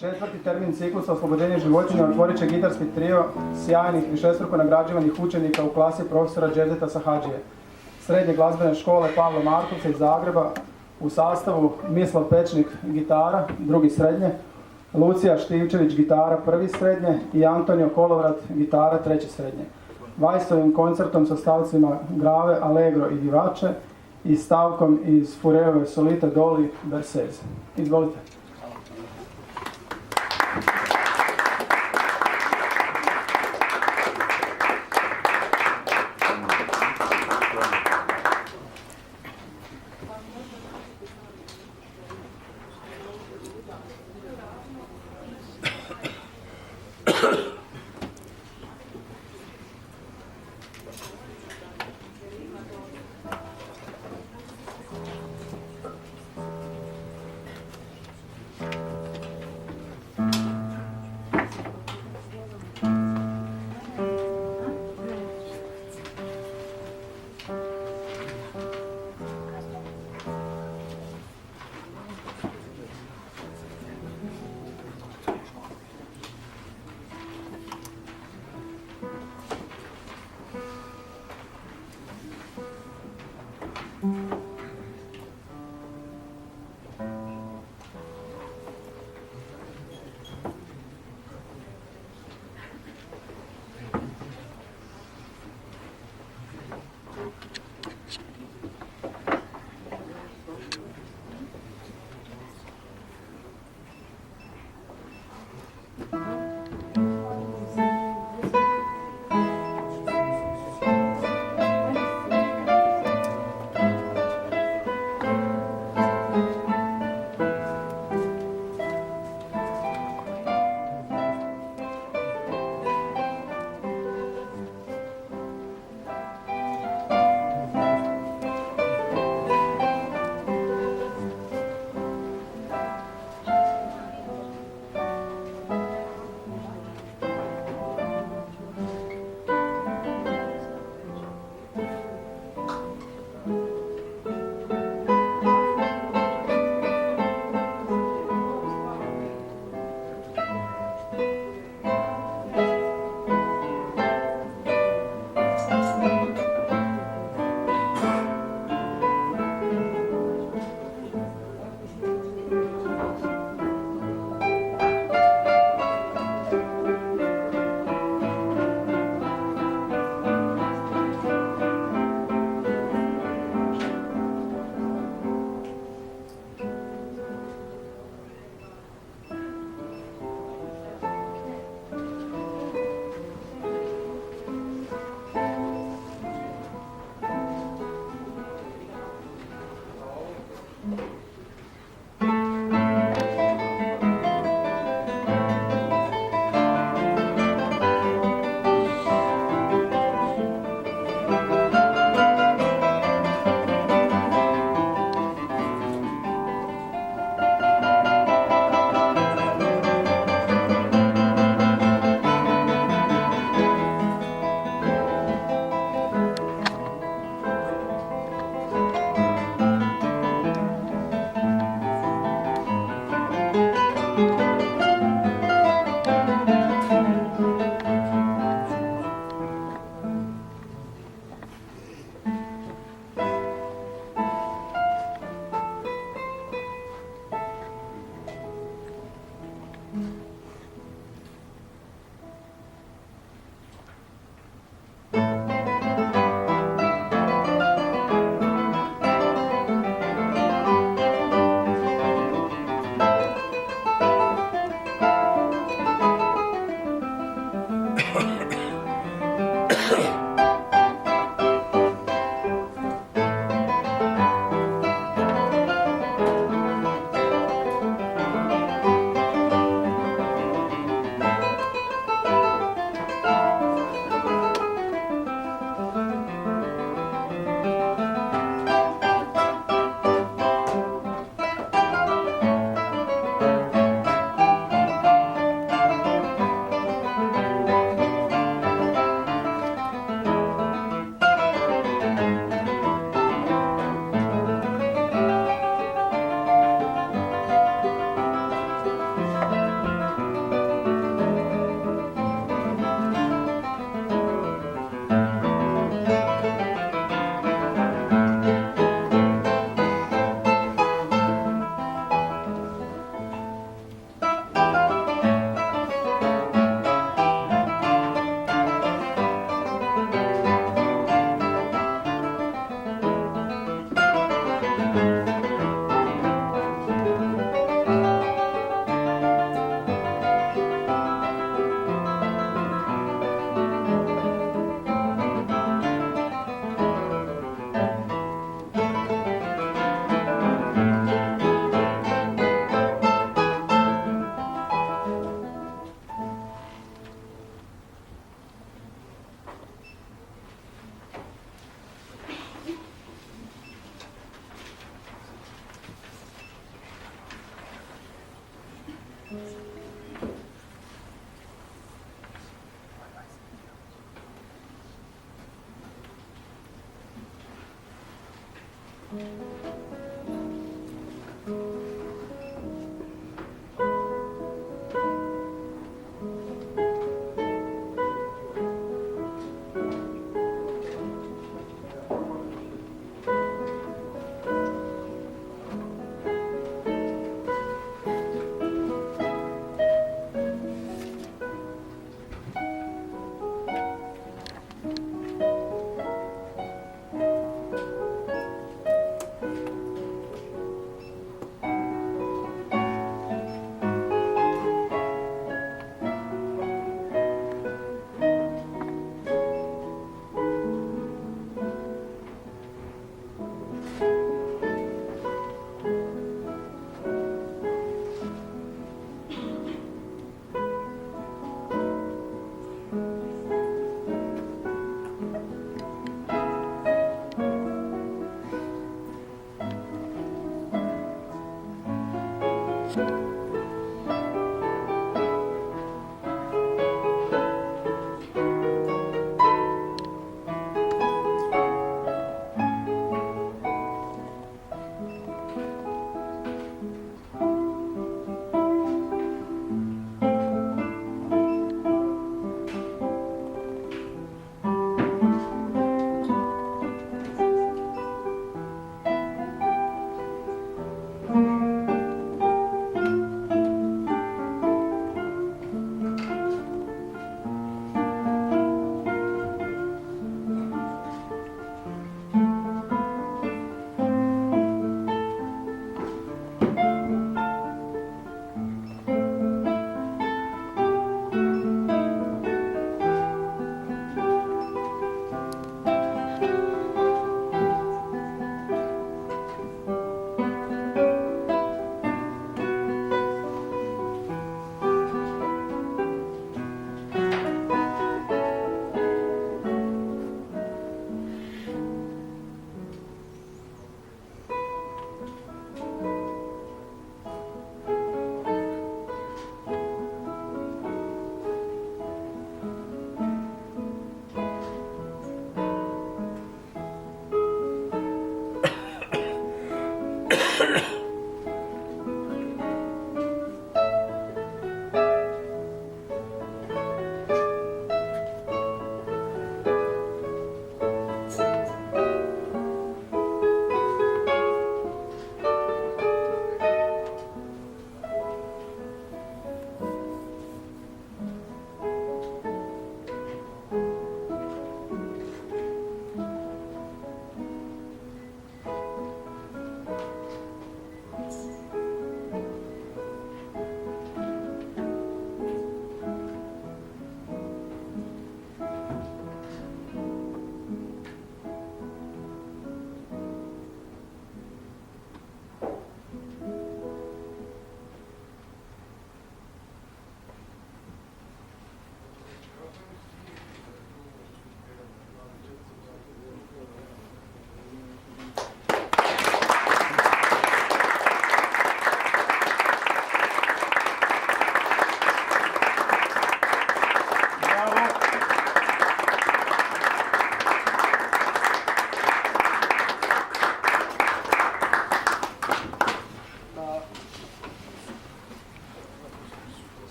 Četvrti termin ciklusa oslobođenje životinja otvorit će gitarski trio sjajnih višestruko nagrađivanih učenika u klasi profesora Đevdeta Sahadžije, Srednje glazbene škole Pavla Markovca iz Zagreba u sastavu Mislav Pečnik gitara, drugi srednje, Lucija Štivčević gitara, prvi srednje i Antonio Kolovrat gitara, treće srednje. Vajsovim koncertom sa stavcima Grave, Allegro i Vivace i stavkom iz Fureove Solite Doli Bersez. Izvolite.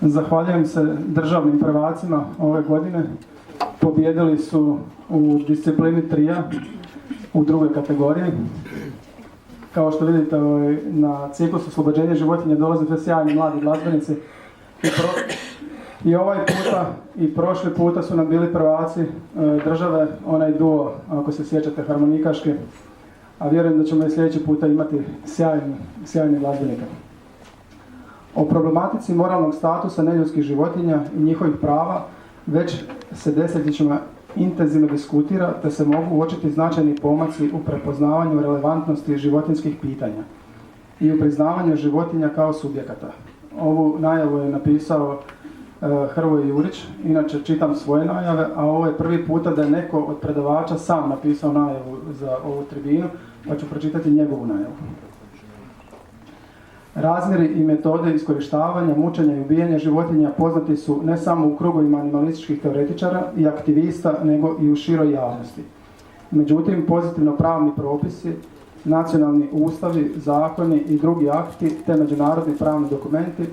Zahvaljujem se državnim prvacima ove godine. Pobijedili su u disciplini trija u drugoj kategoriji. Kao što vidite, na ciklus oslobođenja životinja dolaze sve sjajni mladi glazbenici. I ovaj puta i prošli puta su nam bili prvaci države, onaj duo, ako se sjećate, harmonikaški. A vjerujem da ćemo i sljedeći puta imati sjajni glazbenika. O problematici moralnog statusa neljudskih životinja i njihovih prava već se desetljećima intenzivno diskutira, te se mogu uočiti značajni pomaci u prepoznavanju relevantnosti životinjskih pitanja i u priznavanju životinja kao subjekata. Ovu najavu je napisao Hrvoje Jurić. Inače čitam svoje najave, a ovo je prvi puta da je neko od predavača sam napisao najavu za ovu tribinu, pa ću pročitati njegovu najavu. Razmjeri i metode iskorištavanja, mučenja i ubijanja životinja poznati su ne samo u krugovima animalističkih teoretičara i aktivista, nego i u široj javnosti. Međutim, pozitivno pravni propisi, nacionalni ustavi, zakoni i drugi akti te međunarodni pravni dokumenti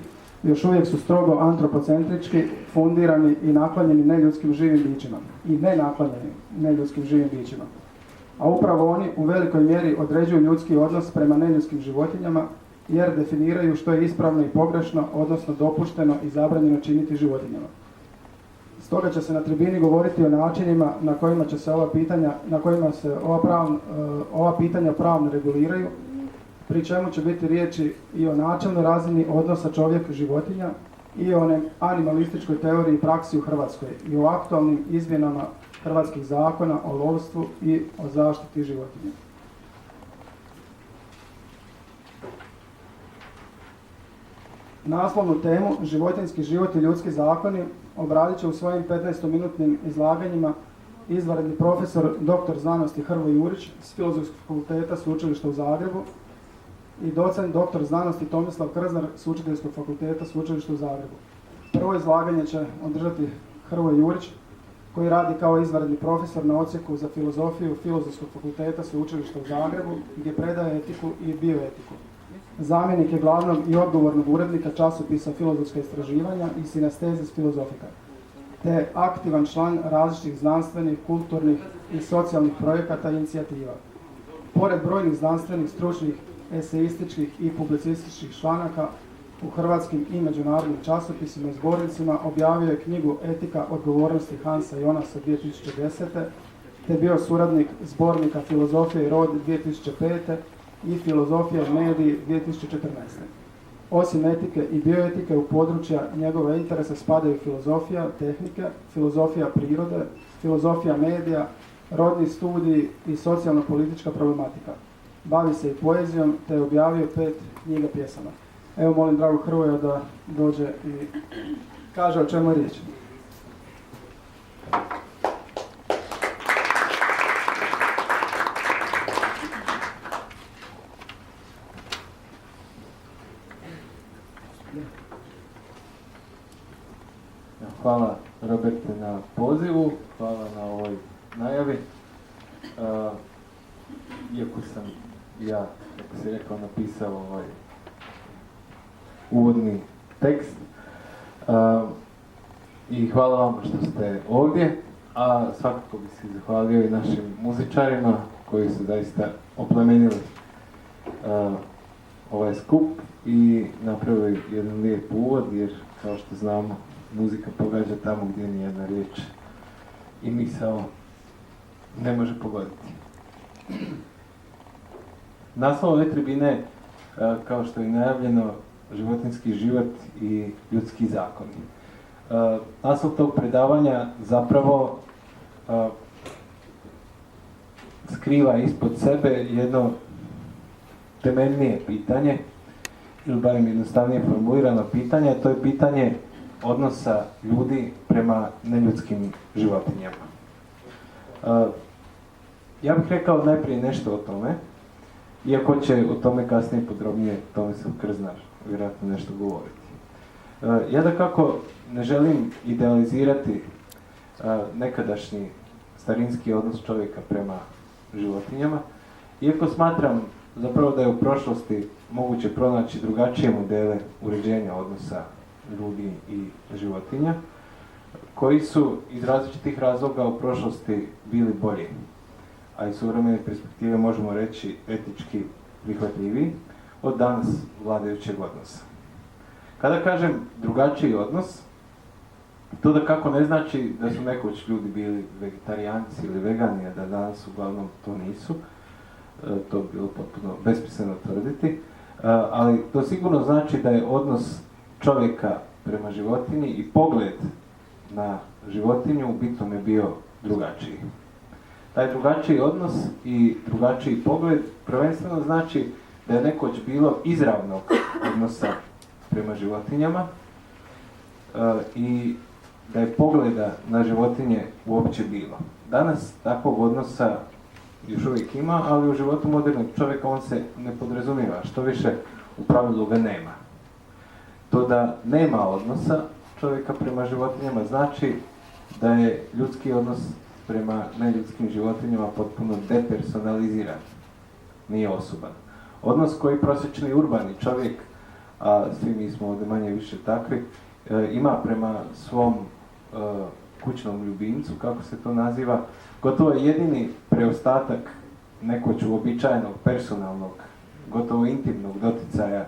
još uvijek su strogo antropocentrički, fundirani i naklonjeni neljudskim živim bićima. I nenaklanjeni neljudskim živim bićima. A upravo oni u velikoj mjeri određuju ljudski odnos prema neljudskim životinjama, jer definiraju što je ispravno i pogrešno, odnosno dopušteno i zabranjeno činiti životinjama. Stoga će se na tribini govoriti o načinima na kojima će se ova pitanja pravno reguliraju, pri čemu će biti riječi i o načelnoj razini odnosa čovjek-životinja i o animalističkoj teoriji i praksi u Hrvatskoj i o aktualnim izmjenama hrvatskih zakona o lovstvu i o zaštiti životinja. Naslovnu temu životinjski život i ljudski zakoni obradit će u svojim 15-minutnim izlaganjima izvanredni profesor dr. znanosti Hrvoje Jurić s Filozofskog fakulteta Sveučilišta u Zagrebu i docent dr. znanosti Tomislav Krznar s Učiteljskog fakulteta Sveučilišta u Zagrebu. Prvo izlaganje će održati Hrvoje Jurić, koji radi kao izvanredni profesor na odsjeku za filozofiju Filozofskog fakulteta Sveučilišta u Zagrebu, gdje predaje etiku i bioetiku. Zamjenik je glavnog i odgovornog urednika časopisa Filozofska istraživanja i Synestezis Filozofika, te aktivan član različitih znanstvenih, kulturnih i socijalnih projekata i inicijativa. Pored brojnih znanstvenih, stručnih, eseističkih i publicističkih članaka u hrvatskim i međunarodnim časopisima i zbornicima objavio je knjigu Etika odgovornosti Hansa Jonasa 2010. te bio suradnik zbornika Filozofije i rod 2005. i Filozofija i mediji 2014. Osim etike i bioetike u područja njegove interesa spadaju filozofija, tehnike, filozofija prirode, filozofija medija, rodni studiji i socijalno-politička problematika. Bavi se i poezijom te je objavio 5 knjiga pjesama. Evo molim dragu Hrvoja da dođe i kaže o čemu je riječ. Hvala Roberte na pozivu, hvala na ovoj najavi. Iako sam ja, kako si rekao, napisao ovaj uvodni tekst. I hvala vam što ste ovdje, a svakako bi se zahvalio i našim muzičarima koji su zaista oplemenili ovaj skup i napravili jedan lijep uvod, jer kao što znamo, muzika pogađa tamo gdje nijedna riječ i misao ne može pogoditi. Naslov ove tribine, kao što je najavljeno, životinjski život i ljudski zakoni. Naslov tog predavanja zapravo skriva ispod sebe jedno temeljnije pitanje, ili barem jednostavnije formulirano pitanje, a to je pitanje odnosa ljudi prema neljudskim životinjama. Ja bih rekao najprije nešto o tome, iako će o tome kasnije podrobnije Tomislav Krznar vjerojatno nešto govoriti. Ja dakako ne želim idealizirati nekadašnji starinski odnos čovjeka prema životinjama, iako smatram zapravo da je u prošlosti moguće pronaći drugačije modele uređenja odnosa ljudi i životinja, koji su iz različitih razloga u prošlosti bili bolji, a iz suvremene perspektive možemo reći etički prihvatljiviji od danas vladajućeg odnosa. Kada kažem drugačiji odnos, to dakako ne znači da su nekoć ljudi bili vegetarijanci ili vegani, a da danas uglavnom to nisu. To bi bilo potpuno besmisleno tvrditi, ali to sigurno znači da je odnos čovjeka prema životinji i pogled na životinju u bitnome bio drugačiji. Taj drugačiji odnos i drugačiji pogled prvenstveno znači da je nekoć bilo izravnog odnosa prema životinjama, i da je pogleda na životinje uopće bilo. Danas takvog odnosa još uvijek ima, ali u životu modernog čovjeka on se ne podrazumijeva, što više u pravilu ga nema. To da nema odnosa čovjeka prema životinjama znači da je ljudski odnos prema neljudskim životinjama potpuno depersonaliziran, nije osoban. Odnos koji prosječni urbani čovjek, a svi mi smo ovdje manje više takvi, ima prema svom kućnom ljubimcu, kako se to naziva, gotovo je jedini preostatak nekoć uobičajenog, personalnog, gotovo intimnog doticaja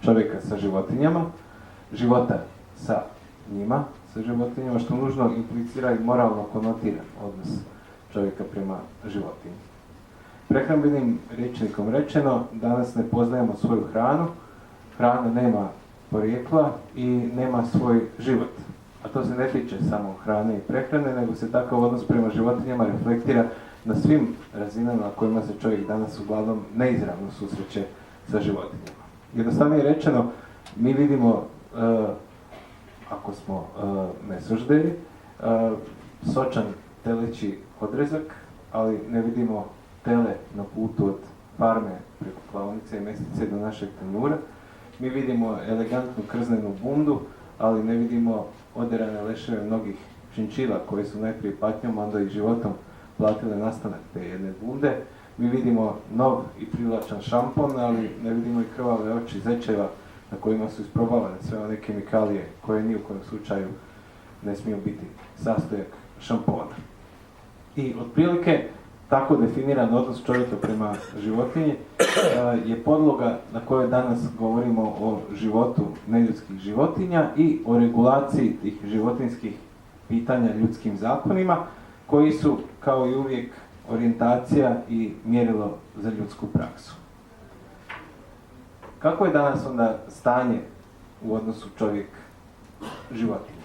čovjeka sa životinjama, života sa njima, sa životinjama, što nužno implicira i moralno konotiran odnos čovjeka prema životinji. Prehrambenim rječnikom rečeno, danas ne poznajemo svoju hranu, hrana nema porijekla i nema svoj život. A to se ne tiče samo hrane i prehrane, nego se takav odnos prema životinjama reflektira na svim razinama na kojima se čovjek danas uglavnom neizravno susreće sa životinjama. Jednostavnije rečeno, mi vidimo, ako smo mesožderi, sočan teleći odrezak, ali ne vidimo tele na putu od farme preko klaonice i mestice do našeg tanjura. Mi vidimo elegantnu krznenu bundu, ali ne vidimo oderane leševe mnogih činčila koji su najprije patnjom, onda i životom platile nastanak te jedne bunde. Mi vidimo nov i privlačan šampon, ali ne vidimo i krvave oči zečeva na kojima su isprobavane sve one kemikalije koje ni u kojem slučaju ne smiju biti sastojak šampona. I otprilike tako definiran odnos čovjeka prema životinji je podloga na kojoj danas govorimo o životu neljudskih životinja i o regulaciji tih životinjskih pitanja ljudskim zakonima, koji su, kao i uvijek, orijentacija i mjerilo za ljudsku praksu. Kako je danas onda stanje u odnosu čovjek-životinja?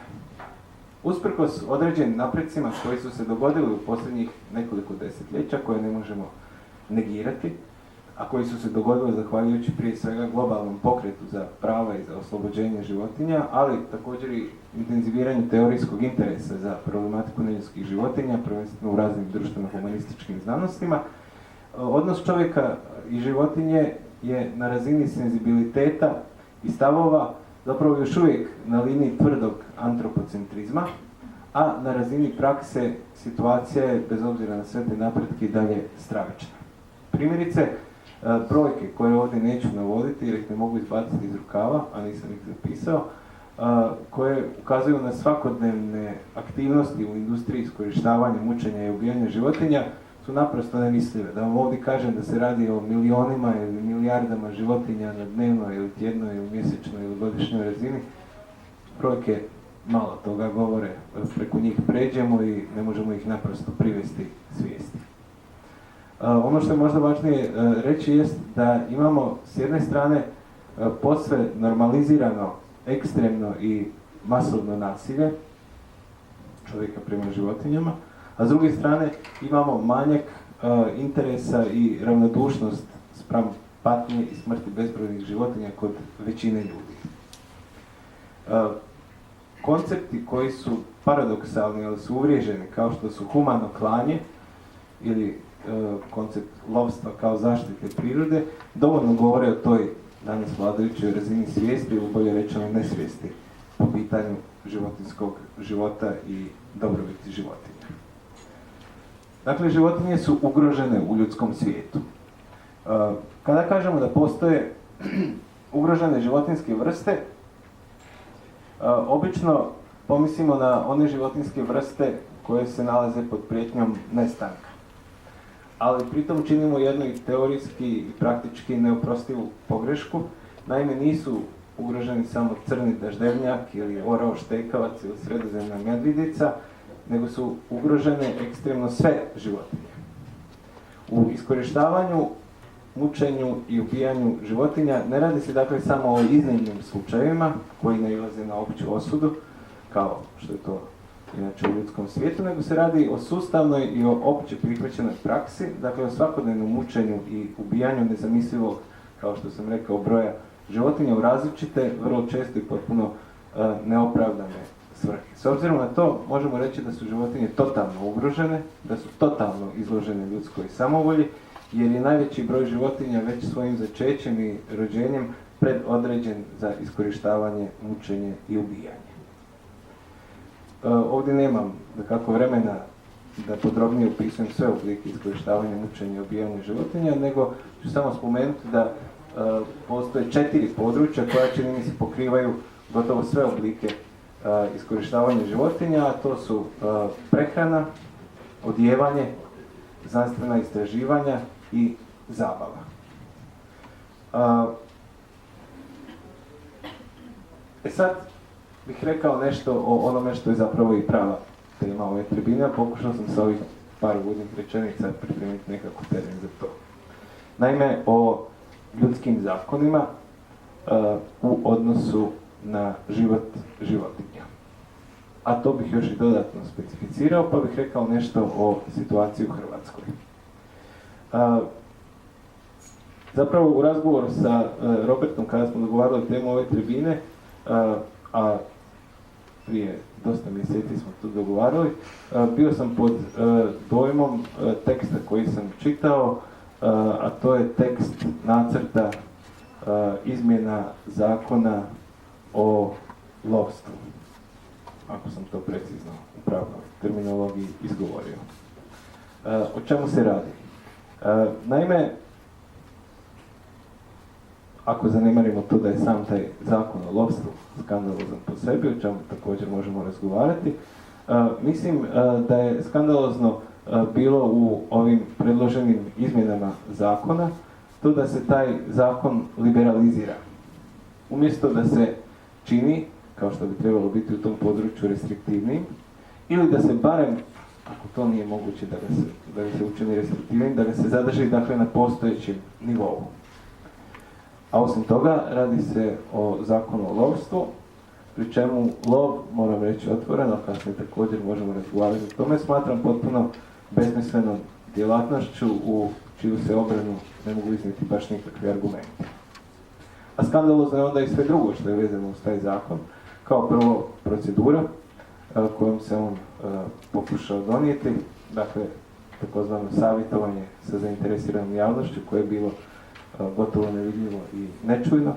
Usprkos određenim naprecima koji su se dogodili u posljednjih nekoliko desetljeća, koje ne možemo negirati, a koji su se dogodili zahvaljujući prije svega globalnom pokretu za prava i za oslobođenje životinja, ali također i intenziviranju teorijskog interesa za problematiku neljudskih životinja, prvenstveno u raznim društveno-humanističkim znanostima, odnos čovjeka i životinje je na razini senzibiliteta i stavova zapravo još uvijek na liniji tvrdog antropocentrizma, a na razini prakse situacija je, bez obzira na sve te napretke, i dalje stravična. Primjerice, brojke koje ovdje neću navoditi jer ih ne mogu izbaciti iz rukava, a nisam ih zapisao, koje ukazuju na svakodnevne aktivnosti u industriji iskorištavanja, mučenja i ubijanja životinja, su naprosto nemislive. Da vam ovdje kažem da se radi o milionima ili milijardama životinja na dnevnoj ili tjednoj ili mjesečnoj ili godišnjoj razini, brojke malo toga govore, preko njih pređemo i ne možemo ih naprosto privesti svijesti. Ono što je možda važnije reći jest da imamo s jedne strane posve normalizirano, ekstremno i masovno nasilje čovjeka prema životinjama, a s druge strane imamo manjak interesa i ravnodušnost spram patnje i smrti bezbrojnih životinja kod većine ljudi. Koncepti koji su paradoksalni, ali su uvriježeni, kao što su humano klanje ili koncept lovstva kao zaštite prirode, dovoljno govore o toj danas vladajućoj razini svijesti, ili bolje rečeno nesvijesti, po pitanju životinjskog života i dobrobiti životinja. Dakle, životinje su ugrožene u ljudskom svijetu. Kada kažemo da postoje ugrožene životinjske vrste, obično pomislimo na one životinjske vrste koje se nalaze pod prijetnjom nestanka. Ali pritom činimo jednu i teorijski i praktički neoprostivu pogrešku. Naime, nisu ugroženi samo crni daždevnjak ili orao štekavac ili sredozemna medvjedica, nego su ugrožene ekstremno sve životinje. U iskorištavanju, mučenju i ubijanju životinja ne radi se dakle samo o iznimnim slučajevima koji nailaze na opću osudu, kao što je to inače u ljudskom svijetu, nego se radi o sustavnoj i o opće prihvaćenoj praksi, dakle o svakodnevnom mučenju i ubijanju nezamislivog, kao što sam rekao, broja životinja u različite, vrlo često i potpuno neopravdane svrhe. S obzirom na to, možemo reći da su životinje totalno ugrožene, da su totalno izložene ljudskoj samovolji, jer je najveći broj životinja već svojim začećem i rođenjem predodređen za iskorištavanje, mučenje i ubijanje. Ovdje nemam dakako vremena da podrobnije opisujem sve oblike iskorištavanja, mučenja i ubijanja životinja, nego ću samo spomenuti da postoje 4 područja koja, čini mi se, pokrivaju gotovo sve oblike iskorištavanja životinja, a to su prehrana, odijevanje, znanstvena istraživanja i zabava. Sad bih rekao nešto o onome što je zapravo i prava tema ove tribine, a pokušao sam sa ovih par uvodnih rečenica pripremiti nekako teren za to. Naime, o ljudskim zakonima u odnosu na život životinja. A to bih još i dodatno specificirao, pa bih rekao nešto o situaciji u Hrvatskoj. Zapravo u razgovoru sa Robertom, kada smo dogovarali temu ove tribine, a prije dosta mjeseci smo to dogovarali, bio sam pod dojmom teksta koji sam čitao, a to je tekst nacrta izmjena zakona o lovstvu, ako sam to precizno u pravnoj terminologiji izgovorio. O čemu se radi? Naime, ako zanemarimo to da je sam taj zakon o lovstvu skandalozan po sebi, o čemu također možemo razgovarati, mislim da je skandalozno bilo u ovim predloženim izmjenama zakona to da se taj zakon liberalizira. Umjesto da se čini, kao što bi trebalo biti u tom području, restriktivnim, ili da se barem, ako to nije moguće da ga se učini restriktivnim, da ga se zadrži dakle na postojećem nivou. A osim toga, radi se o zakonu o lovstvu, pri čemu lov, moram reći otvoreno, kasnije također možemo razgovarati o tome, smatram potpuno besmislenom djelatnošću u čiju se obranu ne mogu iznijeti baš nikakvi argumenti. A skandalozno je onda i sve drugo što je vezano uz taj zakon. Kao prvo, procedura kojom se on pokušao donijeti, dakle, takozvano savjetovanje sa zainteresiranom javnošću koje je bilo gotovo nevidljivo i nečujno.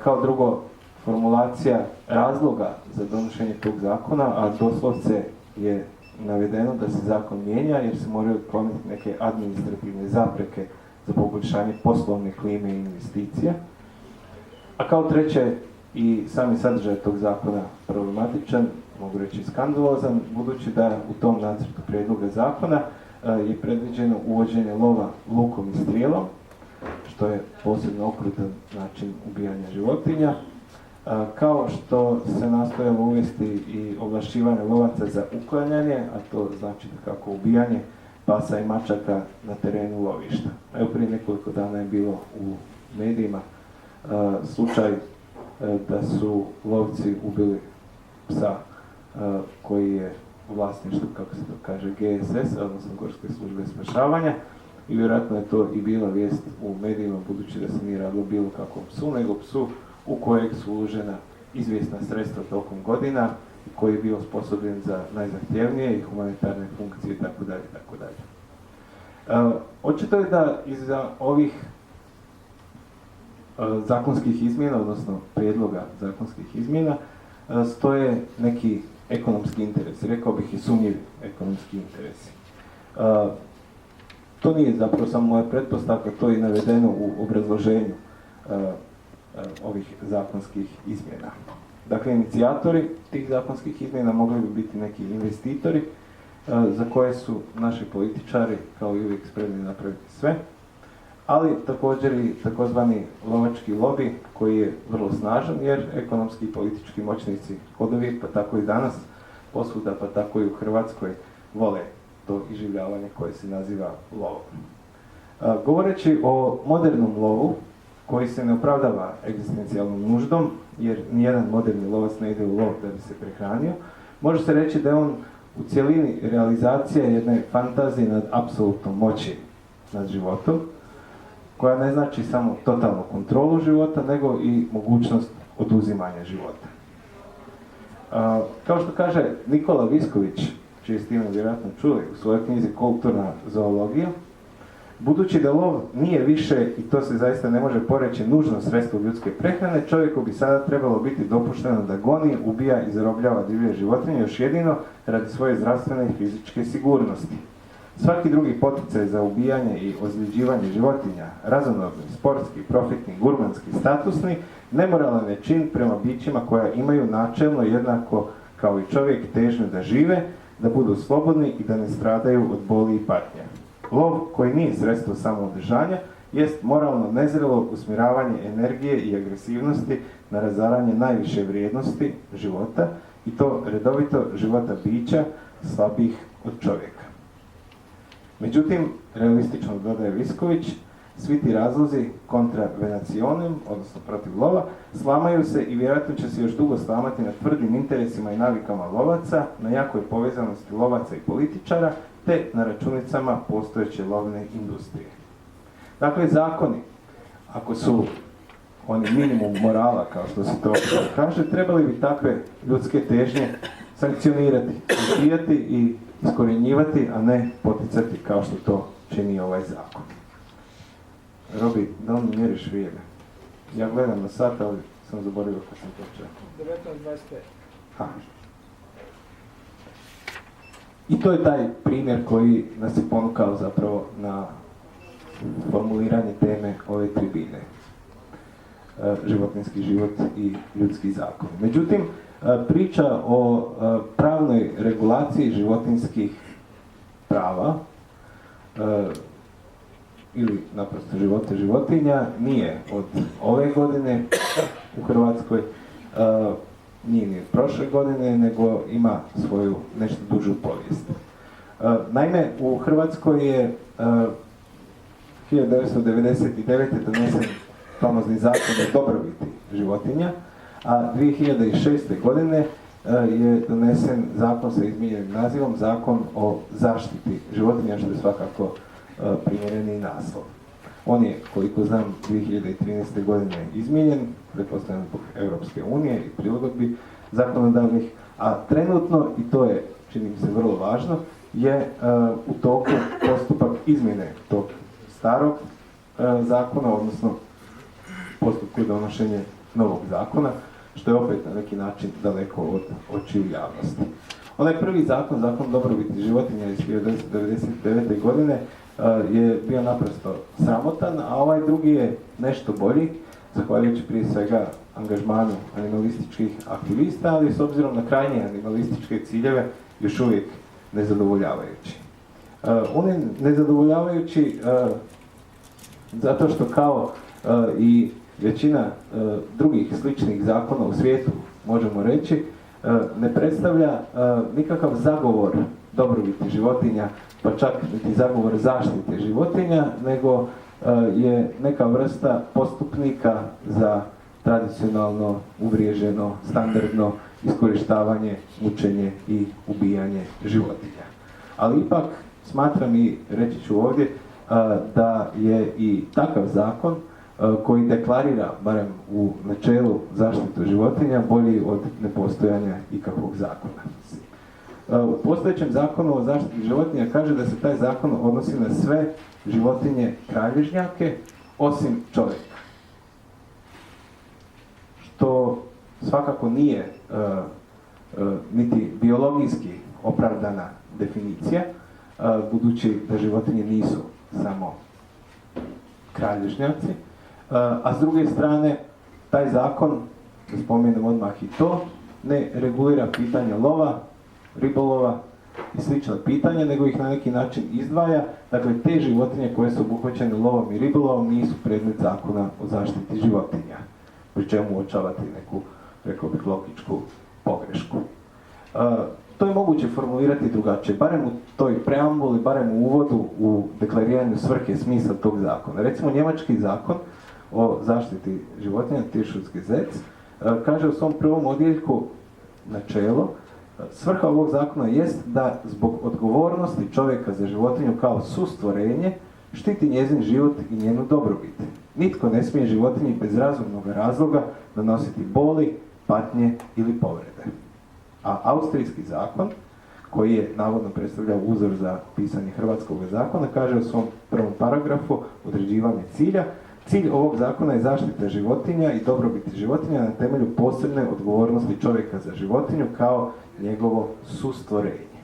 Kao drugo, formulacija razloga za donošenje tog zakona, a doslovce je navedeno da se zakon mijenja jer se moraju otkloniti neke administrativne zapreke za poboljšanje poslovne klime i investicija. A kao treće, i sami sadržaj tog zakona problematičan, mogu reći skandalozan, budući da u tom nacrtu prijedloga zakona je predviđeno uvođenje lova lukom i strijelom, što je posebno okrutan način ubijanja životinja, kao što se nastojalo uvesti i ovlašćivanje lovaca za uklanjanje, a to znači kako ubijanje pasa i mačaka na terenu lovišta. Evo prije nekoliko dana je bilo u medijima slučaj da su lovci ubili psa koji je u vlasništvu, kako se to kaže, GSS, odnosno Gorske službe spašavanja, i vjerojatno je to i bila vijest u medijima, budući da se nije radilo bilo kakvom psu, nego psu u kojeg su uložena izvjesna sredstva tokom godina, koji je bio osposobljen za najzahtjevnije i humanitarne funkcije itd. Očito je da iza ovih zakonskih izmjena, odnosno prijedloga zakonskih izmjena, stoje neki ekonomski interesi, rekao bih i sumnjivi ekonomski interesi. To nije zapravo samo moja pretpostavka, to je navedeno u obrazloženju ovih zakonskih izmjena. Dakle, inicijatori tih zakonskih izmjena mogli bi biti neki investitori za koje su naši političari, kao i uvijek, spremni napraviti sve, ali također i takozvani lovački lobby koji je vrlo snažan, jer ekonomski i politički moćnici od uvijek, pa tako i danas, posvuda, pa tako i u Hrvatskoj, vole to iživljavanje koje se naziva lovom. Govoreći o modernom lovu, koji se ne opravdava egzistencijalnom nuždom, jer nijedan moderni lovac ne ide u lov da bi se prehranio, može se reći da je on u cjelini realizacija jedne fantazije nad apsolutnom moći nad životom, koja ne znači samo totalnu kontrolu života, nego i mogućnost oduzimanja života. Kao što kaže Nikola Visković, čiji ste ime vjerojatno čuli u svojoj knjizi Kulturna zoologija, budući da lov nije više, i to se zaista ne može poreći, nužno sredstvo ljudske prehrane, čovjeku bi sada trebalo biti dopušteno da goni, ubija i zarobljava divlje životinje još jedino radi svoje zdravstvene i fizičke sigurnosti. Svaki drugi poticaj za ubijanje i ozljeđivanje životinja, razonodni, sportski, profitni, gurmanski, statusni, nemoralan je čin prema bićima koja imaju načelno jednako kao i čovjek težnju da žive, da budu slobodni i da ne stradaju od boli i patnje. Lov, koji nije sredstvo samoodržanja, jest moralno nezrelo usmjeravanje energije i agresivnosti na razaranje najviše vrijednosti života, i to redovito života bića slabih od čovjeka. Međutim, realistično dodaje Visković, svi ti razlozi kontra venacionem, odnosno protiv lova, slamaju se i vjerojatno će se još dugo slamati na tvrdim interesima i navikama lovaca, na jakoj povezanosti lovaca i političara, te na računicama postojeće lovne industrije. Dakle, zakoni, ako su oni minimum morala, kao što se to kaže, trebali bi takve ljudske težnje sankcionirati, izbijati i iskorjenjivati, a ne poticati kao što to čini ovaj zakon. Robi, da li mi mjeriš vrijeme? Ja gledam na sat, ali sam zaboravio kad sam počeo. 19:25. I to je taj primjer koji nas je ponukao zapravo na formuliranje teme ove tribine. Životinjski život i ljudski zakon. Međutim, priča o pravnoj regulaciji životinjskih prava ili naprosto života životinja nije od ove godine u Hrvatskoj, nije ni od prošle godine, nego ima svoju nešto dužu povijest. Naime, u Hrvatskoj je 1999. donesen famozni zakon o dobrobiti životinja, a 2006. godine je donesen zakon sa izmijenjenim nazivom Zakon o zaštiti životinja, što je svakako primjereni naslov. On je, koliko znam, 2013. godine izmijenjen, pretpostavljam zbog Europske unije i prilagodbi zakonodavnih, a trenutno, i to je, čini mi se, vrlo važno, je u toku postupak izmjene tog starog zakona, odnosno postupku donošenja novog zakona, što je opet na neki način daleko od očiju javnosti. Onaj prvi zakon, Zakon dobrobiti životinja iz 1999. godine, je bio naprosto sramotan, a ovaj drugi je nešto bolji, zahvaljujući prije svega angažmanu animalističkih aktivista, ali s obzirom na krajnje animalističke ciljeve još uvijek nezadovoljavajući. On je nezadovoljavajući zato što kao i većina drugih sličnih zakona u svijetu, možemo reći, ne predstavlja nikakav zagovor dobrobiti životinja, pa čak niti zagovor zaštite životinja, nego je neka vrsta postupnika za tradicionalno, uvriježeno, standardno iskorištavanje, mučenje i ubijanje životinja. Ali ipak smatram i reći ću ovdje da je i takav zakon koji deklarira, barem u načelu, zaštitu životinja, bolji od nepostojanja ikakvog zakona. U postojećem zakonu o zaštiti životinja kaže da se taj zakon odnosi na sve životinje kralježnjake, osim čovjeka. Što svakako nije niti biologijski opravdana definicija, budući da životinje nisu samo kralježnjaci, a s druge strane, taj zakon, da spomenem odmah i to, ne regulira pitanje lova, ribolova i slična pitanja, nego ih na neki način izdvaja. Dakle, te životinje koje su obuhvaćene lovom i ribolovom nisu predmet zakona o zaštiti životinja, pri čemu uočavate neku, rekao bih, logičku pogrešku. To je moguće formulirati drugačije, barem u toj preambuli, barem u uvodu u deklariranju svrhe smisla tog zakona. Recimo, njemački zakon o zaštiti životinja, Tierschutzgesetz, kaže u svom prvom odjeljku načelo: svrha ovog zakona jest da zbog odgovornosti čovjeka za životinju kao sustvorenje štiti njezin život i njenu dobrobit. Nitko ne smije životinji bez razumnog razloga nanositi boli, patnje ili povrede. A austrijski zakon, koji je navodno predstavljao uzor za pisanje hrvatskog zakona, kaže u svom prvom paragrafu određivanje cilja. Cilj ovog zakona je zaštita životinja i dobrobiti životinja na temelju posebne odgovornosti čovjeka za životinju kao njegovo sustvorenje.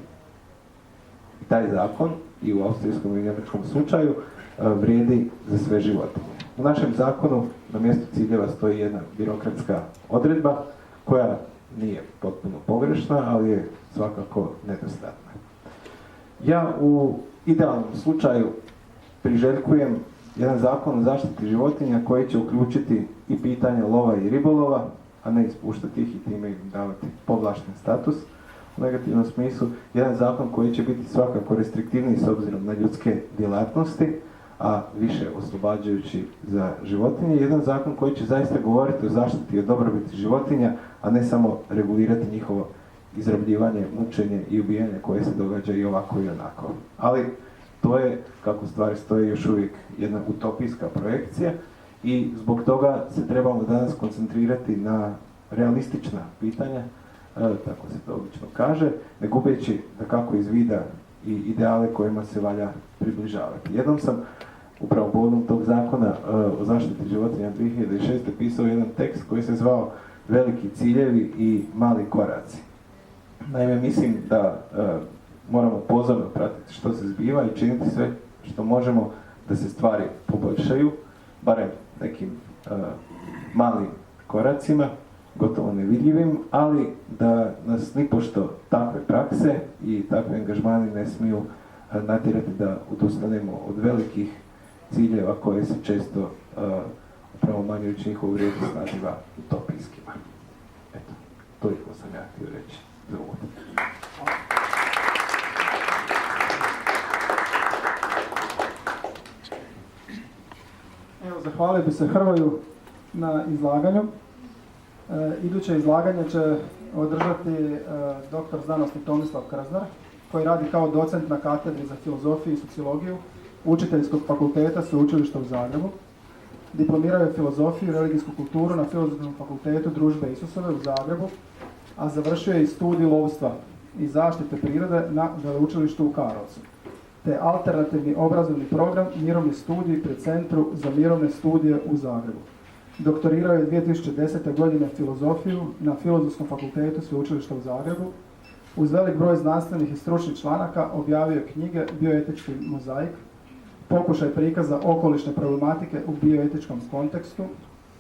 I taj zakon i u austrijskom i njemačkom slučaju vrijedi za sve životinje. U našem zakonu na mjestu ciljeva stoji jedna birokratska odredba koja nije potpuno pogrešna, ali je svakako nedostatna. Ja u idealnom slučaju priželjkujem jedan zakon o zaštiti životinja koji će uključiti i pitanja lova i ribolova, a ne ispuštati ih i time im davati povlašten status u negativnom smislu. Jedan zakon koji će biti svakako restriktivniji s obzirom na ljudske djelatnosti, a više oslobađajući za životinje. Jedan zakon koji će zaista govoriti o zaštiti i o dobrobiti životinja, a ne samo regulirati njihovo izrabljivanje, mučenje i ubijanje koje se događa i ovako i onako. Ali to je, kako stvari stoje, još uvijek jedna utopijska projekcija i zbog toga se trebamo danas koncentrirati na realistična pitanja, tako se to obično kaže, ne gubeći dakako iz vida i ideale kojima se valja približavati. Jednom sam upravo povodom tog zakona o zaštiti životinja 2006. pisao jedan tekst koji se zvao Veliki ciljevi i mali koraci. Naime, mislim da moramo pozorno pratiti što se zbiva i činiti sve što možemo da se stvari poboljšaju, barem nekim malim koracima, gotovo nevidljivim, ali da nas nipošto takve prakse i takve angažmani ne smiju natjerati da odustanemo od velikih ciljeva koje se često upravo manjujući njihovu vrijednost naziva utopijskima. Eto, toliko sam ja htio reći za uvod. Evo, zahvalio bi se Hrvoju na izlaganju. Iduće izlaganje će održati doktor znanosti Tomislav Krznar, koji radi kao docent na katedri za filozofiju i sociologiju Učiteljskog fakulteta Sveučilišta u Zagrebu. Diplomirao je filozofiju i religijsku kulturu na Filozofskom fakultetu Družbe Isusove u Zagrebu, a završio je i studij lovstva i zaštite prirode na Veleučilištu u Karlovcu, te alternativni obrazovni program Mirovni studij pri Centru za mirovne studije u Zagrebu. Doktorirao je 2010. godine filozofiju na Filozofskom fakultetu Sveučilišta u Zagrebu. Uz velik broj znanstvenih i stručnih članaka objavio je knjige Bioetički mozaik, pokušaj prikaza okolišne problematike u bioetičkom kontekstu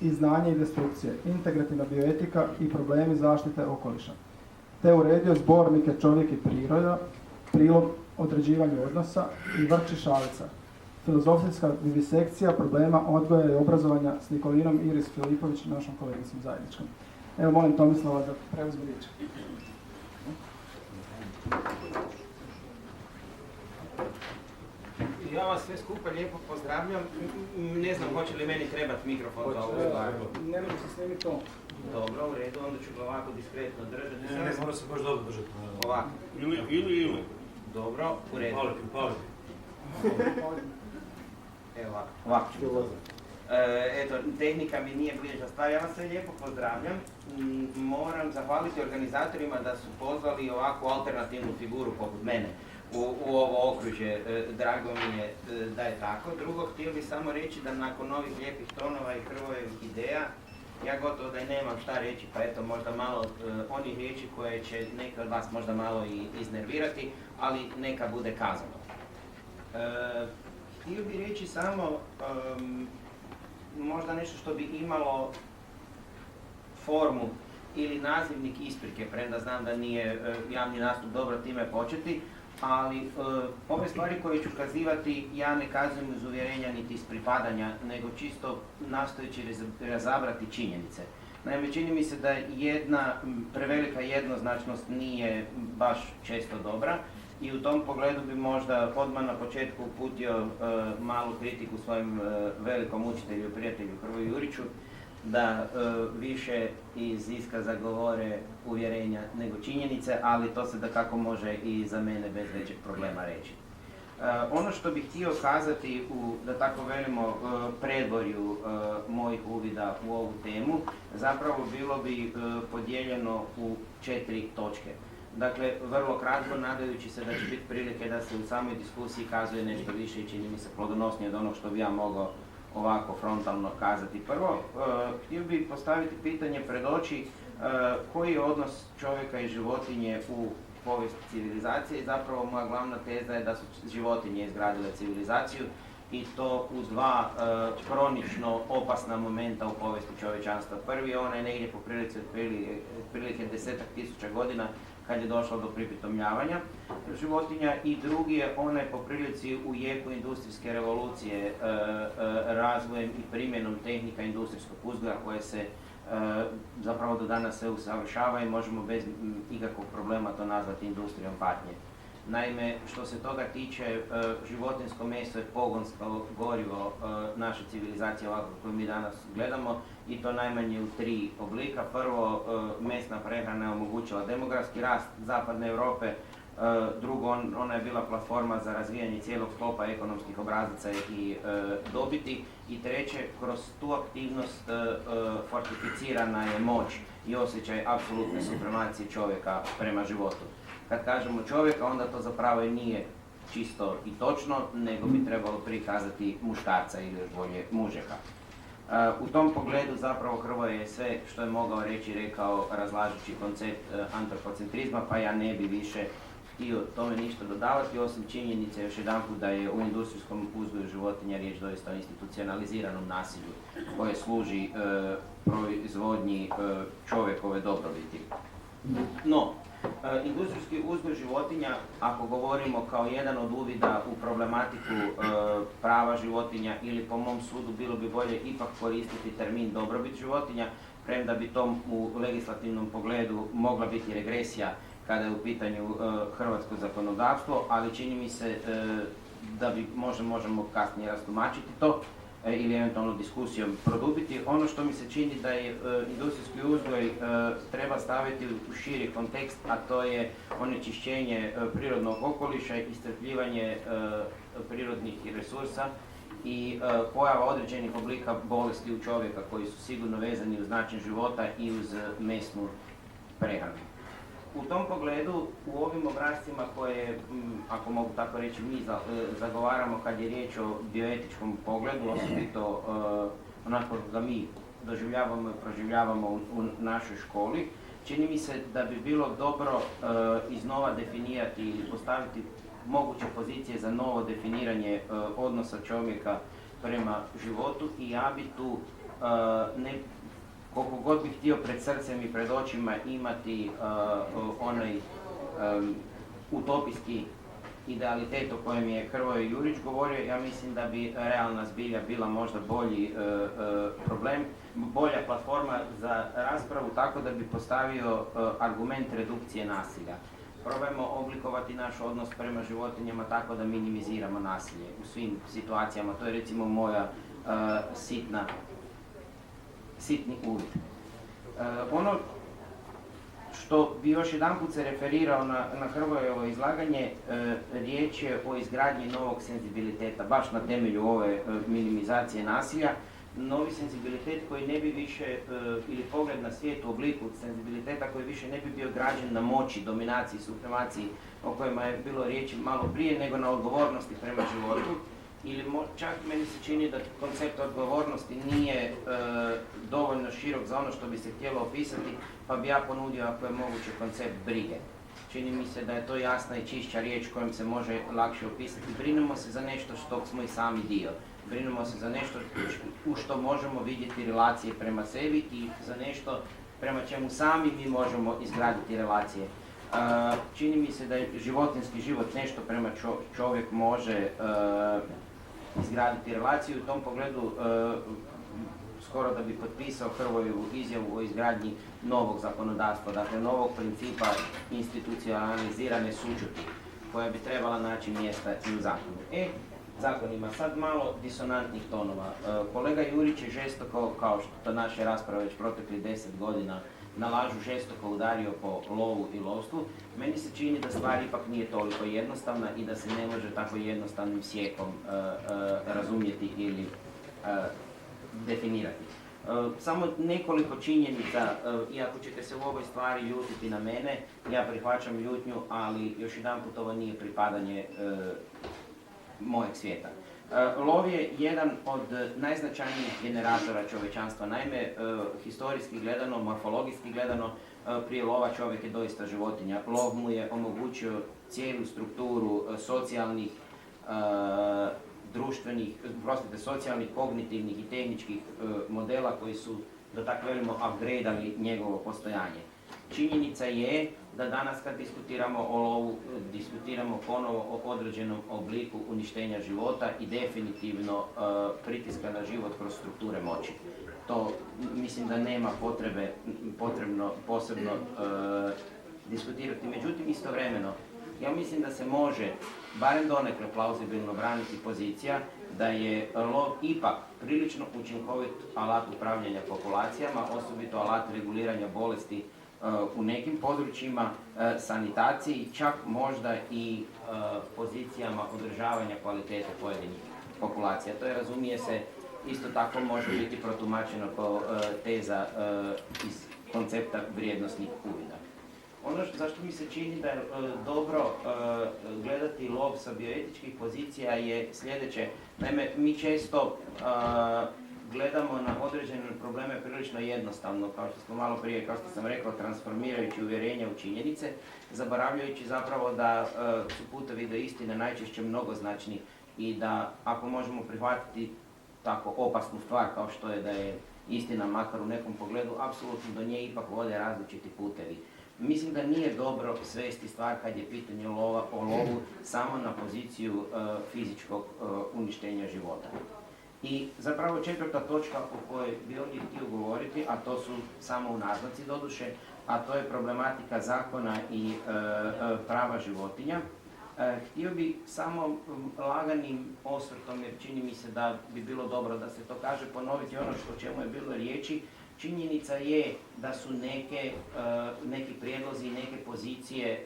i znanje i destrukcije, integrativna bioetika i problemi zaštite okoliša, te uredio zbornike Čovjek i priroda, prilog određivanju odnosa i Vrč i šalica, filozofijska vivisekcija problema odgoja i obrazovanja s Nikolinom Iris Filipović, našom kolegicom zajedničkom. Evo, molim Tomislava da preuzme riječ. Ja vas sve skupa lijepo pozdravljam. Ne znam hoće li meni trebati mikrofon za ovu stvar. Ne može se snimiti to. Dobro, u redu, onda ću ga ovako diskretno držati. Ne, mora se baš dobro držati. Ovako. Ili. Dobro, u redu. Paliti. Evo ovako ću. Eto, tehnika mi nije bliža stvar. Ja vas sve lijepo pozdravljam. Moram zahvaliti organizatorima da su pozvali ovakvu alternativnu figuru poput mene u ovo okružje. Drago mi je da je tako. Drugo, htio bih samo reći da nakon ovih lijepih tonova i Hrvojevih ideja, ja gotovo da i nemam šta reći, pa eto možda malo onih riječi koje će neke od vas možda malo i iznervirati, ali neka bude kazano. Htio bih reći samo možda nešto što bi imalo formu ili nazivnik isprike, premda znam da nije javni nastup dobro time početi, ali ove stvari koje ću kazivati ja ne kazujem iz uvjerenja niti iz pripadanja, nego čisto nastojeći razabrati činjenice. Naime, čini mi se da jedna prevelika jednoznačnost nije baš često dobra i u tom pogledu bi možda odmah na početku uputio malu kritiku svojim velikom učitelju i prijatelju Hrvoju Juriću, da više iz iskaza govore uvjerenja nego činjenice, ali to se dakako može i za mene bez većeg problema reći. Ono što bih htio kazati u, da tako velimo, predvorju mojih uvida u ovu temu, zapravo bilo bi podijeljeno u 4 točke. Dakle, vrlo kratko, nadajući se da će biti prilike da se u samoj diskusiji kazuje nešto više i čini mi se plodonosnije od onog što bi ja mogao ovako frontalno kazati. Prvo, htio bih postaviti pitanje pred oči koji je odnos čovjeka i životinje u povijesti civilizacije i zapravo moja glavna teza je da su životinje izgradile civilizaciju i to uz dva kronično opasna momenta u povijesti čovječanstva. Prvi je onaj negdje po prilike 10.000 godina kad je došlo do pripitomljavanja životinja i drugi je onaj po prilici u jeku industrijske revolucije razvojem i primjenom tehnika industrijskog uzgoja koje se zapravo do danas se usavršava i možemo bez ikakvog problema to nazvati industrijom patnje. Naime, što se toga tiče, životinjsko meso je pogonsko gorivo naše civilizacije ovako koju mi danas gledamo i to najmanje u 3 oblika. Prvo, mesna prehrana je omogućila demografski rast zapadne Europe, drugo, ona je bila platforma za razvijanje cijelog sklopa ekonomskih obrazaca i dobiti i treće, kroz tu aktivnost fortificirana je moć i osjećaj apsolutne supremacije čovjeka prema životu. Kad kažemo čovjeka, onda to zapravo i nije čisto i točno, nego bi trebalo prikazati muškarca ili još bolje mužeka. U tom pogledu zapravo Hrvoje je sve što je mogao reći rekao razlažući koncept antropocentrizma, pa ja ne bi više htio tome ništa dodavati, osim činjenice još jedanput da je u industrijskom uzgoju životinja riječ doista o institucionaliziranom nasilju koje služi proizvodnji čovjekove dobrobiti. No, industrijski uzgoj životinja, ako govorimo kao jedan od uvida u problematiku prava životinja ili po mom sudu bilo bi bolje ipak koristiti termin dobrobit životinja, premda bi tom u legislativnom pogledu mogla biti regresija kada je u pitanju hrvatsko zakonodavstvo, ali čini mi se da bi možemo kasnije rastumačiti to ili eventualno diskusijom produbiti. Ono što mi se čini da je industrijski uzgoj treba staviti u širi kontekst, a to je onečišćenje prirodnog okoliša, iscrpljivanje prirodnih resursa i pojava određenih oblika bolesti u čovjeka koji su sigurno vezani uz način života i uz mesnu prehranu. U tom pogledu, u ovim obrascima koje, ako mogu tako reći, mi zagovaramo kad je riječ o bioetičkom pogledu, osobito onako da mi doživljavamo i proživljavamo u našoj školi, čini mi se da bi bilo dobro iznova definirati ili postaviti moguće pozicije za novo definiranje odnosa čovjeka prema životu i ja bi tu koliko god bih htio pred srcem i pred očima imati onaj utopijski idealitet o kojem je Hrvoje Jurić govorio, ja mislim da bi realna zbilja bila možda bolji problem, bolja platforma za raspravu, tako da bi postavio argument redukcije nasilja. Probajmo oblikovati naš odnos prema životinjama tako da minimiziramo nasilje u svim situacijama. To je recimo moja sitni uvid. Ono što bi još jedanput se referirao na Hrvojevo izlaganje, riječ je o izgradnji novog senzibiliteta, baš na temelju ove minimizacije nasilja. Novi senzibilitet koji ne bi više, ili pogled na svijet u obliku senzibiliteta koji više ne bi bio građen na moći, dominaciji, supremaciji o kojima je bilo riječi malo prije, nego na odgovornosti prema životu. Ili čak meni se čini da koncept odgovornosti nije dovoljno širok za ono što bi se htjelo opisati, pa bi ja ponudio ako je moguće koncept brige. Čini mi se da je to jasna i čišća riječ kojom se može lakše opisati. Brinemo se za nešto što smo i sami dio. Brinemo se za nešto u što možemo vidjeti relacije prema sebi i za nešto prema čemu sami mi možemo izgraditi relacije. Čini mi se da je životinjski život nešto prema čovjek može izgraditi relaciju. U tom pogledu skoro da bi potpisao Hrvojevu izjavu o izgradnji novog zakonodavstva, dakle novog principa institucionalizirane sućuti koja bi trebala naći mjesta i u zakonu. Zakonima, sad malo disonantnih tonova. Kolega Jurić je žestoko, kao što to naše rasprave već protekli 10 godina nalažu, žestoko udario po lovu i lovstvu. Meni se čini da stvar ipak nije toliko jednostavna i da se ne može tako jednostavnim sjekom razumjeti ili definirati. Samo nekoliko činjenica, iako ćete se u ovoj stvari ljutiti na mene, ja prihvaćam ljutnju, ali još jedanput ovo nije pripadanje mojeg svijeta. Lov je jedan od najznačajnijih generatora čovječanstva. Naime, historijski gledano, morfologijski gledano, prije lova čovjek je doista životinja. Lov mu je omogućio cijelu strukturu socijalnih, društvenih, socijalnih, kognitivnih i tehničkih modela koji su, da tako velimo, upgradeali njegovo postojanje. Činjenica je da danas kad diskutiramo o lovu, diskutiramo ponovo o određenom obliku uništenja života i definitivno pritiska na život kroz strukture moći. To mislim da nema potrebno posebno diskutirati. Međutim, istovremeno, ja mislim da se može, barem donekle plauzibilno braniti pozicija da je lov ipak prilično učinkovit alat upravljanja populacijama, osobito alat reguliranja bolesti u nekim područjima, sanitaciji, čak možda i pozicijama održavanja kvalitete pojedinih populacija. To je, razumije se, isto tako može biti protumačeno kao teza iz koncepta vrijednosnih uvida. Ono zašto mi se čini da je dobro gledati lov sa bioetičkih pozicija je sljedeće. Naime, mi često gledamo na određene probleme prilično jednostavno, kao što smo malo prije, kao što sam rekao, transformirajući uvjerenja u činjenice, zaboravljajući zapravo da su putevi do istine najčešće mnogoznačni i da ako možemo prihvatiti tako opasnu stvar kao što je da je istina makar u nekom pogledu, apsolutno do nje ipak vode različiti putevi. Mislim da nije dobro svesti stvar kad je pitanje o lovu samo na poziciju fizičkog uništenja života. I zapravo četvrta točka o kojoj bi ovdje htio govoriti, a to su samo u naznaci doduše, a to je problematika zakona i prava životinja. Htio bih samo laganim osvrtom, jer čini mi se da bi bilo dobro da se to kaže, ponoviti ono o čemu je bilo riječi. Činjenica je da su neki prijedlozi i neke pozicije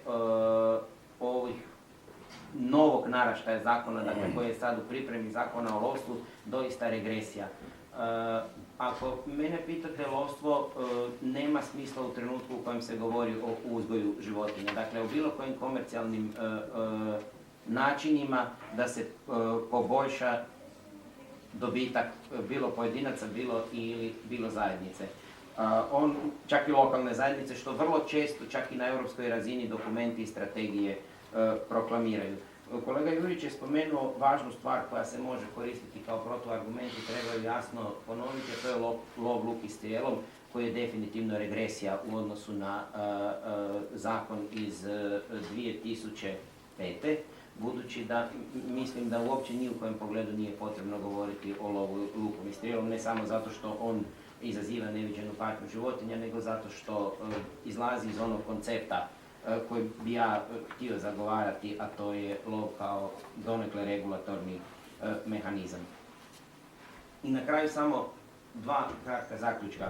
ovih novog naraštaja zakona, dakle koji je sad u pripremi zakona o lovstvu, doista regresija. Ako mene pitate, lovstvo nema smisla u trenutku u kojem se govori o uzgoju životinja. Dakle, o bilo kojim komercijalnim načinima da se poboljša dobitak bilo pojedinaca, bilo zajednice. Čak i lokalne zajednice, što vrlo često, čak i na europskoj razini, dokumenti i strategije proklamiraju. Kolega Jurić je spomenuo važnu stvar koja se može koristiti kao protuargument i treba ju jasno ponoviti, a to je lov, luk i strijelom, koji je definitivno regresija u odnosu na zakon iz 2005. Budući da mislim da uopće ni u kojem pogledu nije potrebno govoriti o lovu, lukom i strijelom, ne samo zato što on izaziva neviđenu patnju životinja, nego zato što izlazi iz onog koncepta koji bi ja htio zagovarati, a to je lov kao donekle regulatorni mehanizam. I na kraju samo dva kratka zaključka.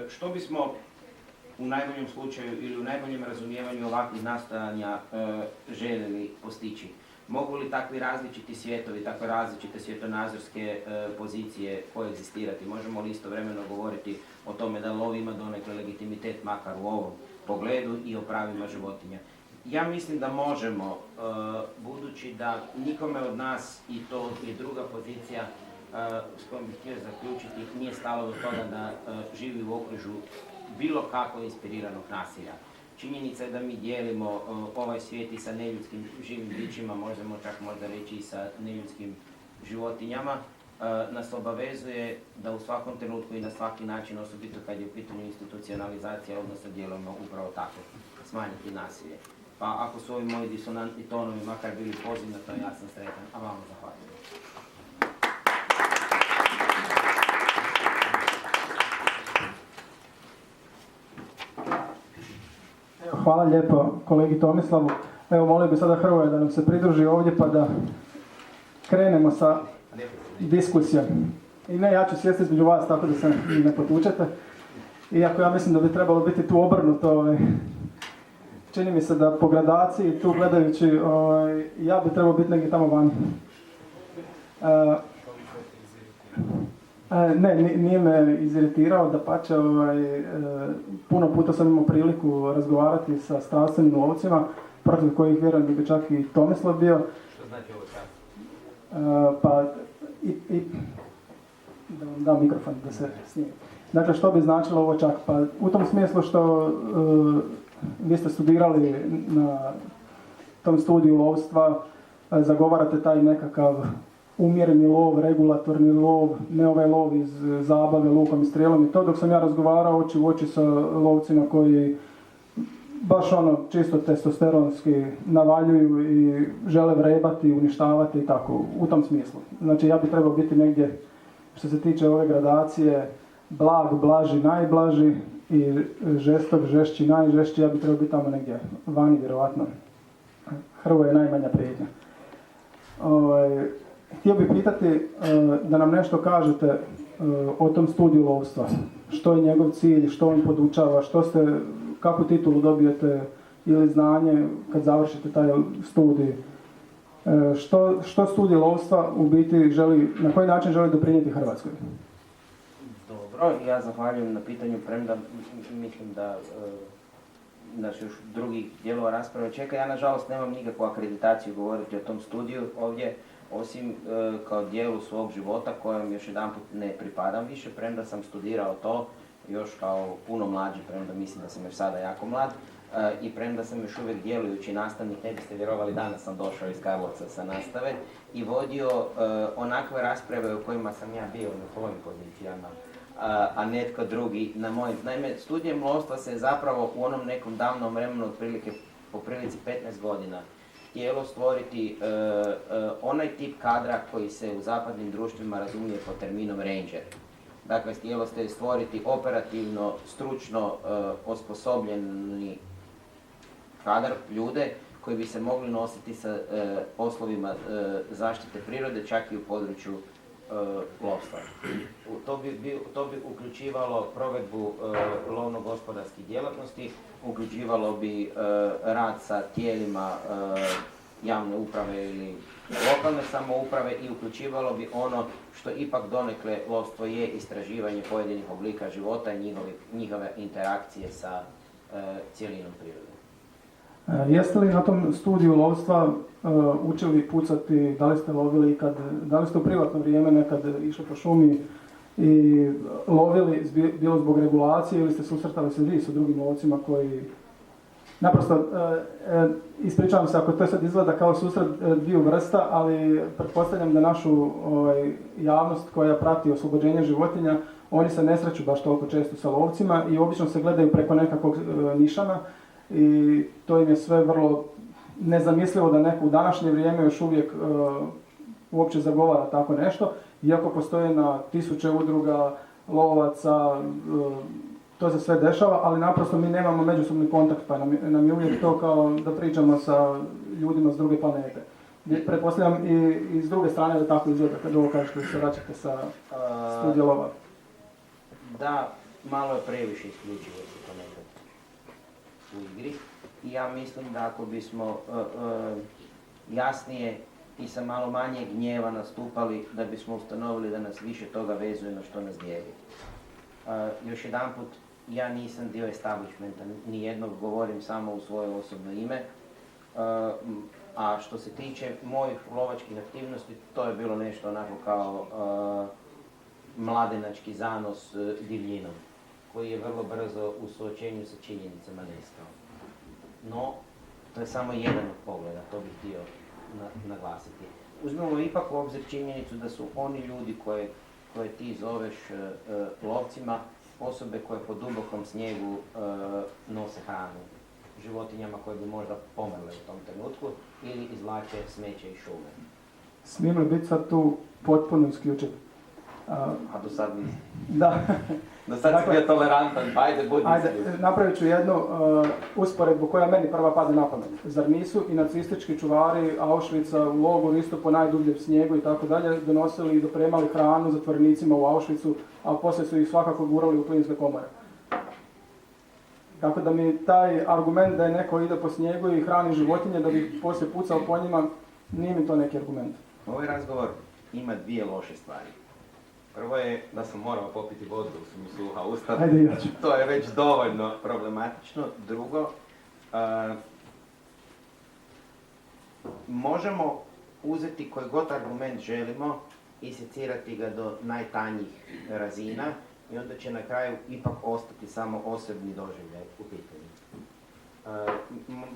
Što bismo u najboljem slučaju ili u najboljem razumijevanju ovakvih nastojanja željeli postići? Mogu li takvi različiti svijetovi, takve različite svjetonazorske pozicije koegzistirati? Možemo li istovremeno govoriti o tome da lov ima donekle legitimitet makar u ovom pogledu i o pravima životinja? Ja mislim da možemo, budući da nikome od nas, i to je druga pozicija s kojom bih htio zaključiti, nije stalo do toga da živi u okružju bilo kako inspiriranog nasilja. Činjenica je da mi dijelimo ovaj svijet i sa neljudskim živim bićima, možemo čak možda reći i sa neljudskim životinjama, nas obavezuje da u svakom trenutku i na svaki način, osobito kad je u pitanju institucionalizacija odnosa, djelujemo upravo tako, smanjiti nasilje. Pa ako su ovi moji disonantni tonovi makar bili poziv na to, ja sam sretan, a vama zahvaljujem. Hvala lijepo kolegi Tomislavu. Evo, molio bih sada Hrvoja da nam se pridruži ovdje pa da krenemo sa diskusijom. I ne, ja ću sjesti između vas tako da se ne potučete. Iako ja mislim da bi trebalo biti tu obrnuto. Čini mi se da po gradaciji tu gledajući ja bi trebao biti negdje tamo van. Ne, nije me iziritirao, dapače, puno puta sam imao priliku razgovarati sa strastvenim lovcima, protiv kojih vjerujem da bi čak i Tomislav bio. Što znači ovo čas? Pa, da vam dam mikrofon da se snimi. Dakle, što bi značilo ovo čak? Pa, u tom smislu što vi ste studirali na tom studiju lovstva, zagovarate taj nekakav umjereni lov, regulatorni lov, ne ovaj lov iz zabave, lukom i strijelom i to, dok sam ja razgovarao oči u oči sa lovcima koji baš čisto testosteronski navaljuju i žele vrebati, uništavati i tako, u tom smislu. Znači ja bi trebao biti negdje, što se tiče ove gradacije, blag, blaži, najblaži i žestok, žešći, najžešći, ja bi trebao biti tamo negdje vani, vjerovatno. Hrvoje je najmanja prijetnja. Htio bih pitati da nam nešto kažete o tom studiju lovstva. Što je njegov cilj, što on podučava, kakvu titulu dobijete ili znanje kad završite taj studij. Što studij lovstva u biti želi, na koji način želi doprinijeti Hrvatskoj? Dobro, ja zahvaljujem na pitanju, premda mislim da nas još drugih dijelova rasprave čeka. Ja nažalost nemam nikakvu akreditaciju govoriti o tom studiju ovdje, osim kao dijelu svog života kojem još jedanput ne pripadam više, premda sam studirao to još kao puno mlađi, premda mislim da sam još sada jako mlad i premda sam još uvijek djelujući nastavnik, ne biste vjerovali, danas sam došao iz Karlovca sa nastave i vodio onakve rasprave u kojima sam ja bio na tvojim pozicijama, a netko drugi na mojim. Naime, studijem lovstva se zapravo u onom nekom davnom vremenu, otprilike po prilici 15 godina, htjelo stvoriti onaj tip kadra koji se u zapadnim društvima razumije pod terminom ranger. Dakle, htjelo ste stvoriti operativno, stručno osposobljeni kadar, ljude koji bi se mogli nositi sa poslovima zaštite prirode, čak i u području lovstva. To bi uključivalo provedbu lovno-gospodarskih djelatnosti, uključivalo bi rad sa tijelima javne uprave ili lokalne samouprave i uključivalo bi ono što ipak donekle lovstvo je, istraživanje pojedinih oblika života i njihove interakcije sa cijelinom prirode. Jeste li na tom studiju lovstva učili pucati, da li ste lovili ikad, da li ste u privatno vrijeme nekad išli po šumi i lovili, bilo zbog regulacije ili ste susretali se vi sa drugim lovcima koji... Naprosto, ispričavam se ako to sad izgleda kao susret dviju vrsta, ali pretpostavljam da našu javnost koja prati oslobođenje životinja, oni se ne sreću baš toliko često sa lovcima i obično se gledaju preko nekakvog nišana i to im je sve vrlo nezamislivo da neko u današnje vrijeme još uvijek uopće zagovara tako nešto, iako postoje na tisuće udruga lovaca, to se sve dešava, ali naprosto mi nemamo međusobni kontakt, pa nam je uvijek to kao da pričamo sa ljudima s druge planete. Pretpostavljam i s druge strane da tako izgleda kad ovo kažete da se vraćate sa studija lova. Da, malo je previše isključivosti ponekad u igri i ja mislim da ako bismo jasnije i sa malo manje gnjeva nastupali, da bismo ustanovili da nas više toga vezuje na što nas dijeli. Još jedanput, ja nisam dio establishmenta, nijednog, govorim samo u svoje osobno ime. A što se tiče mojih lovačkih aktivnosti, to je bilo nešto onako kao mladenački zanos divljinom, koji je vrlo brzo u suočenju sa činjenicama nestao. No, to je samo jedan od pogleda, to bih htio naglasiti. Uzmemo ipak u obzir činjenicu da su oni ljudi koje ti zoveš lovcima, osobe koje po dubokom snijegu nose hranu životinjama koje bi možda pomrle u tom trenutku ili izvlače smeće iz šume. Smijem li biti sad tu potpuno isključen? A do sad nisam. Da. Do sad si bio tolerantan, pa ajde budi isključen. Napravit ću jednu usporedbu koja meni prva pada na pamet. Zar nisu i nacistički čuvari Auschwitza u logoru isto po najdubljem snijegu i tako dalje donosili i dopremali hranu zatvorenicima u Auschwitzu, a poslije su ih svakako gurali u plinske komore. Tako da mi taj argument da je neko ide po snijegu i hrani životinje da bi poslije pucao po njima, nije mi to neki argument. Ovaj razgovor ima dvije loše stvari. Prvo je da sam morao popiti vodu dok su mi suha usta. Ajde, ja ću. To je već dovoljno problematično. Drugo, možemo uzeti koji god argument želimo i secirati ga do najtanjih razina i onda će na kraju ipak ostati samo osobni doživljaj u pitanju.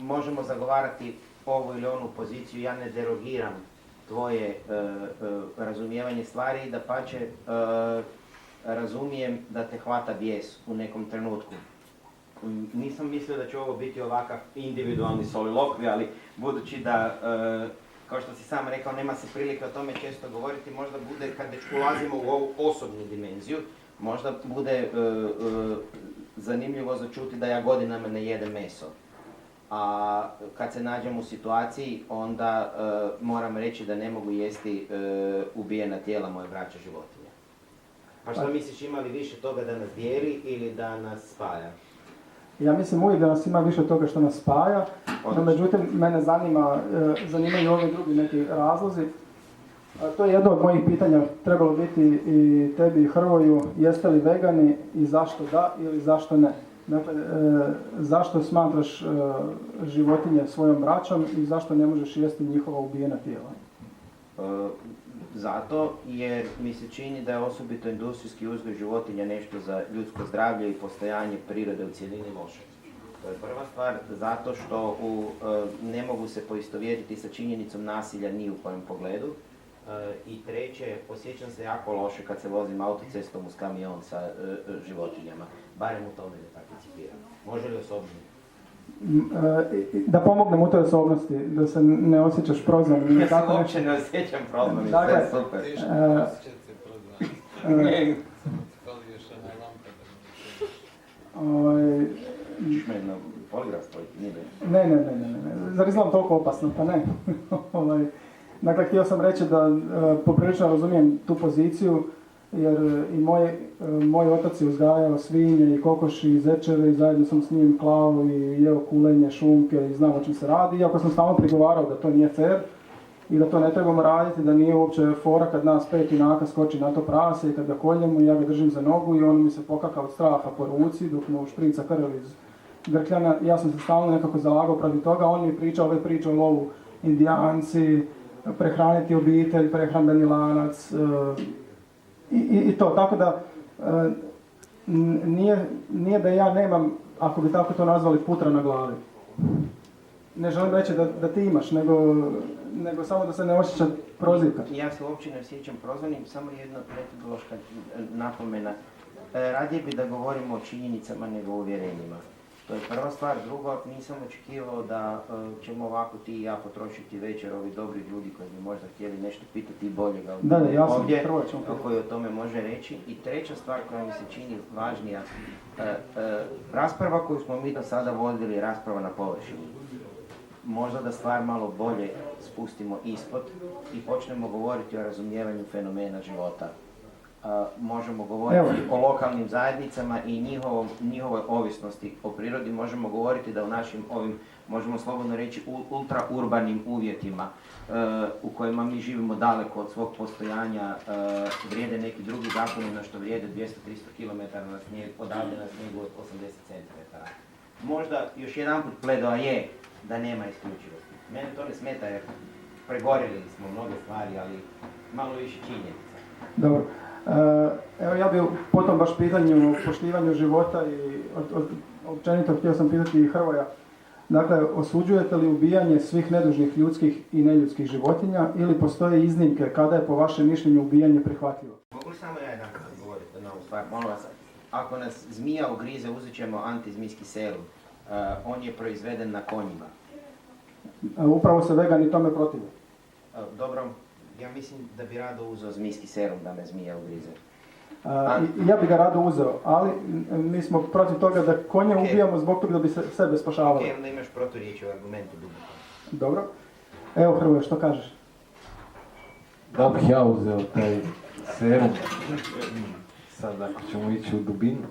Možemo zagovarati ovu ili onu poziciju, ja ne derogiram tvoje razumijevanje stvari i dapače razumijem da te hvata bijes u nekom trenutku. Nisam mislio da će ovo biti ovakav individualni solilokvi, ali budući da, kao što si sam rekao, nema se prilike o tome često govoriti, možda bude, kad već ulazimo u ovu osobnu dimenziju, možda bude zanimljivo začuti da ja godinama ne jedem meso. A kad se nađem u situaciji, onda moram reći da ne mogu jesti ubijena tijela moje braće životinja. Pa što misliš, ima li više toga da nas dijeli ili da nas spaja? Ja mislim uvijek da nas ima više toga što nas spaja, no međutim mene zanimaju ovi drugi neki razlozi. To je jedno od mojih pitanja, trebalo biti i tebi i Hrvoju, jeste li vegani i zašto da ili zašto ne? Dakle, zašto smatraš životinje svojom braćom i zašto ne možeš jesti njihova ubijena tijela? Zato jer mi se čini da je osobito industrijski uzgoj životinja nešto za ljudsko zdravlje i postojanje prirode u cjelini loše. To je prva stvar, zato što ne mogu se poistovjetiti sa činjenicom nasilja ni u kojem pogledu. I treće, osjećam se jako loše kad se vozim autocestom uz kamion sa životinjama. Barem u tome ne participiram. Može li osobno? Da pomognem u toj osobnosti, da se ne osjećaš prozvan. Ja se uopće ne osjećam prozvan i sve je super. Šmedno, poligraf spojiti, nije Ne. Zar izgledam toliko opasno? Pa ne. Dakle, htio sam reći da poprilično razumijem tu poziciju, jer i moj otac je uzgajao svinje i kokoši i zečeve i zajedno sam s njim klao i jeo kulenje, šunke i znam o čem se radi. Iako sam stalno prigovarao da to nije fair i da to ne trebamo raditi, da nije uopće fora kad nas 5 junaka skoči na to prase i kad ga koljemo i ja ga držim za nogu i on mi se pokaka od straha po ruci dok mu šprica krv iz grkljana. Ja sam se stalno nekako zalagao protiv toga, on mi je pričao ove priče o lovu Indijanci, prehraniti obitelj, prehrambeni lanac i to. Tako da nije da ja nemam, ako bi tako to nazvali, putra na glavi. Ne želim reći da ti imaš, nego samo da se ne osjeća prozivka. Ja se uopće ne osjećam prozvanim, samo jedna metodološka napomena. Radije bi da govorimo o činjenicama nego o uvjerenjima. To je prva stvar. Drugo, nisam očekivao da ćemo ovako ti i ja potrošiti večer, ovi dobri ljudi koji bi možda htjeli nešto pitati i boljega ovdje, koji o tome može reći. I treća stvar koja mi se čini važnija, rasprava koju smo mi do sada vodili je rasprava na površini. Možda da stvar malo bolje spustimo ispod i počnemo govoriti o razumijevanju fenomena života. Možemo govoriti o lokalnim zajednicama i njihovoj ovisnosti o prirodi. Možemo govoriti da u našim ovim, možemo slobodno reći, ultraurbanim uvjetima u kojima mi živimo daleko od svog postojanja vrijede neki drugi zakoni na što vrijede 200-300 km na snijeg, odavde na snijegu od 80 cm. Možda još jedan put pledoaje da nema isključivosti. Mene to ne smeta jer pregorili smo mnoge stvari, ali malo više činjenica. Dobro. Evo ja bih potom baš pitanju o poštivanju života i općenito htio sam pitati i Hrvoja. Dakle, osuđujete li ubijanje svih nedužnih ljudskih i neljudskih životinja ili postoje iznimke kada je po vašem mišljenju ubijanje prihvatljivo? Mogu li samo ja jedan govoriti na ovu stvar? Molim vas, ako nas zmija ugrize, uzet ćemo antizmijski serum. On je proizveden na konjima. Upravo se vegani tome protive. Dobro, ja mislim da bi rado uzeo zmijski serum da me zmija ugrize. Ja bi ga rado uzeo, ali mi smo protiv toga da konje ubijamo zbog toga da bi sebe spašavali. Ok, onda imaš proturječi u argumentu. Dobro. Evo Hrvoje, što kažeš? Da bih ja uzeo taj serum, sad ako ćemo ići u dubinu.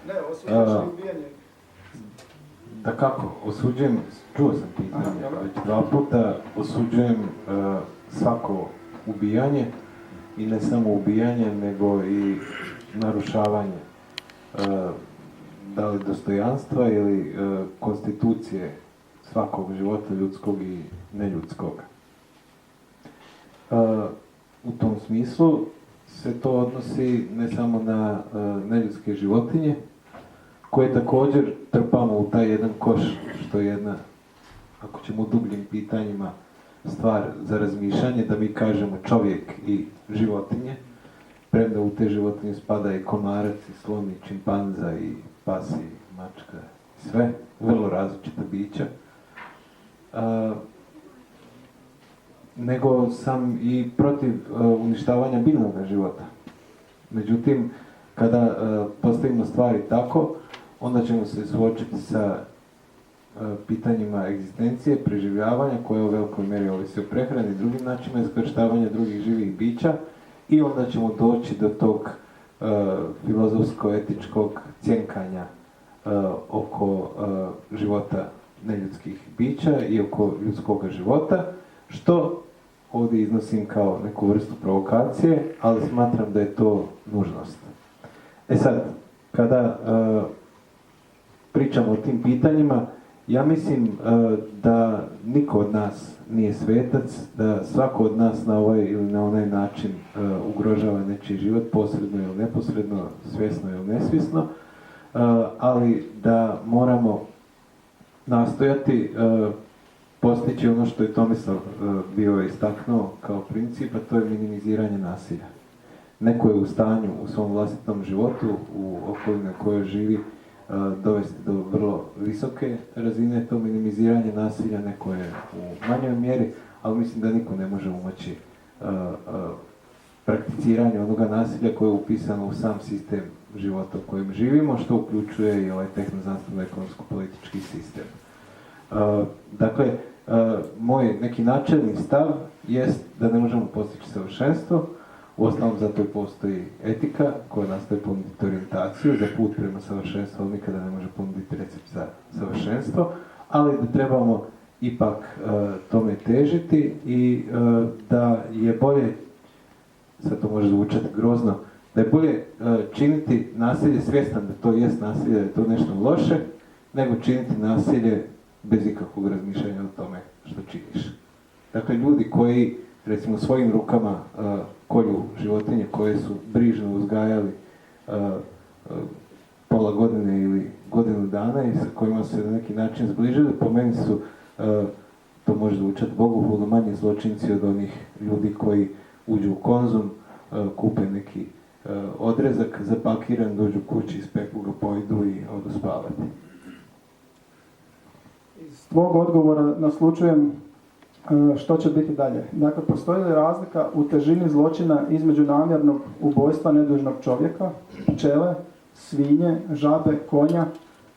Ne, osuđuješ ubijanje. Da kako, osuđujem, čuo sam pitanje, već 2 puta osuđujem svako ubijanje i ne samo ubijanje, nego i narušavanje da li dostojanstva ili konstitucije svakog života, ljudskog i neljudskog. U tom smislu se to odnosi ne samo na neljudske životinje, koje također trpamo u taj jedan koš, što je jedna, ako ćemo u dubljim pitanjima, stvar za razmišljanje, da mi kažemo čovjek i životinje, premda u te životinje spada i komarac, i slon, i čimpanza, i pas, i mačka, i sve, vrlo različita bića. Nego sam i protiv uništavanja biljnog života. Međutim, kada postavimo stvari tako, onda ćemo se suočiti sa pitanjima egzistencije, preživljavanja, koje u velikoj mjeri ovisi o prehrani i drugim načinima iskorištavanja drugih živih bića, i onda ćemo doći do tog filozofsko-etičkog cjenkanja oko života neljudskih bića i oko ljudskog života, što ovdje iznosim kao neku vrstu provokacije, ali smatram da je to nužnost. Sad, kada pričamo o tim pitanjima, ja mislim da niko od nas nije svetac, da svako od nas na ovaj ili na onaj način ugrožava nečiji život, posredno ili neposredno, svjesno ili nesvjesno, ali da moramo nastojati postići ono što je Tomislav bio istaknuo kao princip, a to je minimiziranje nasilja. Neko je u stanju u svom vlastitom životu, u okolini na kojoj živi, dovesti do vrlo visoke razine to minimiziranje nasilja, neko je u manjoj mjeri, ali mislim da niko ne može umoći prakticiranje onoga nasilja koje je upisano u sam sistem života u kojem živimo, što uključuje i ovaj tehnoznanstveno-ekonomsko-politički sistem. Dakle, moj neki načelni stav jest da ne možemo postići savršenstvo, uostalom zato i postoji etika koja nastoji ponuditi orijentaciju za put prema savršenstvu, ali nikada ne može ponuditi recept za savršenstvo, ali da trebamo ipak tome težiti i da je bolje, sad to može zvučati grozno, da je bolje činiti nasilje svjestan da to jest nasilje, da je to nešto loše, nego činiti nasilje bez ikakvog razmišljanja o tome što činiš. Dakle, ljudi koji recimo svojim rukama kolju životinje koje su brižno uzgajali pola godine ili godinu dana i sa kojima su se na neki način zbližili, po meni su, to može zvučati bogohulno, manje zločinci od onih ljudi koji uđu u Konzum, kupe neki odrezak zapakiran, dođu kući, ispeku ga, pojedu i odu spavati. Iz tvog odgovora naslučujem što će biti dalje. Dakle, postoji li razlika u težini zločina između namjernog ubojstva nedužnog čovjeka, pčele, svinje, žabe, konja,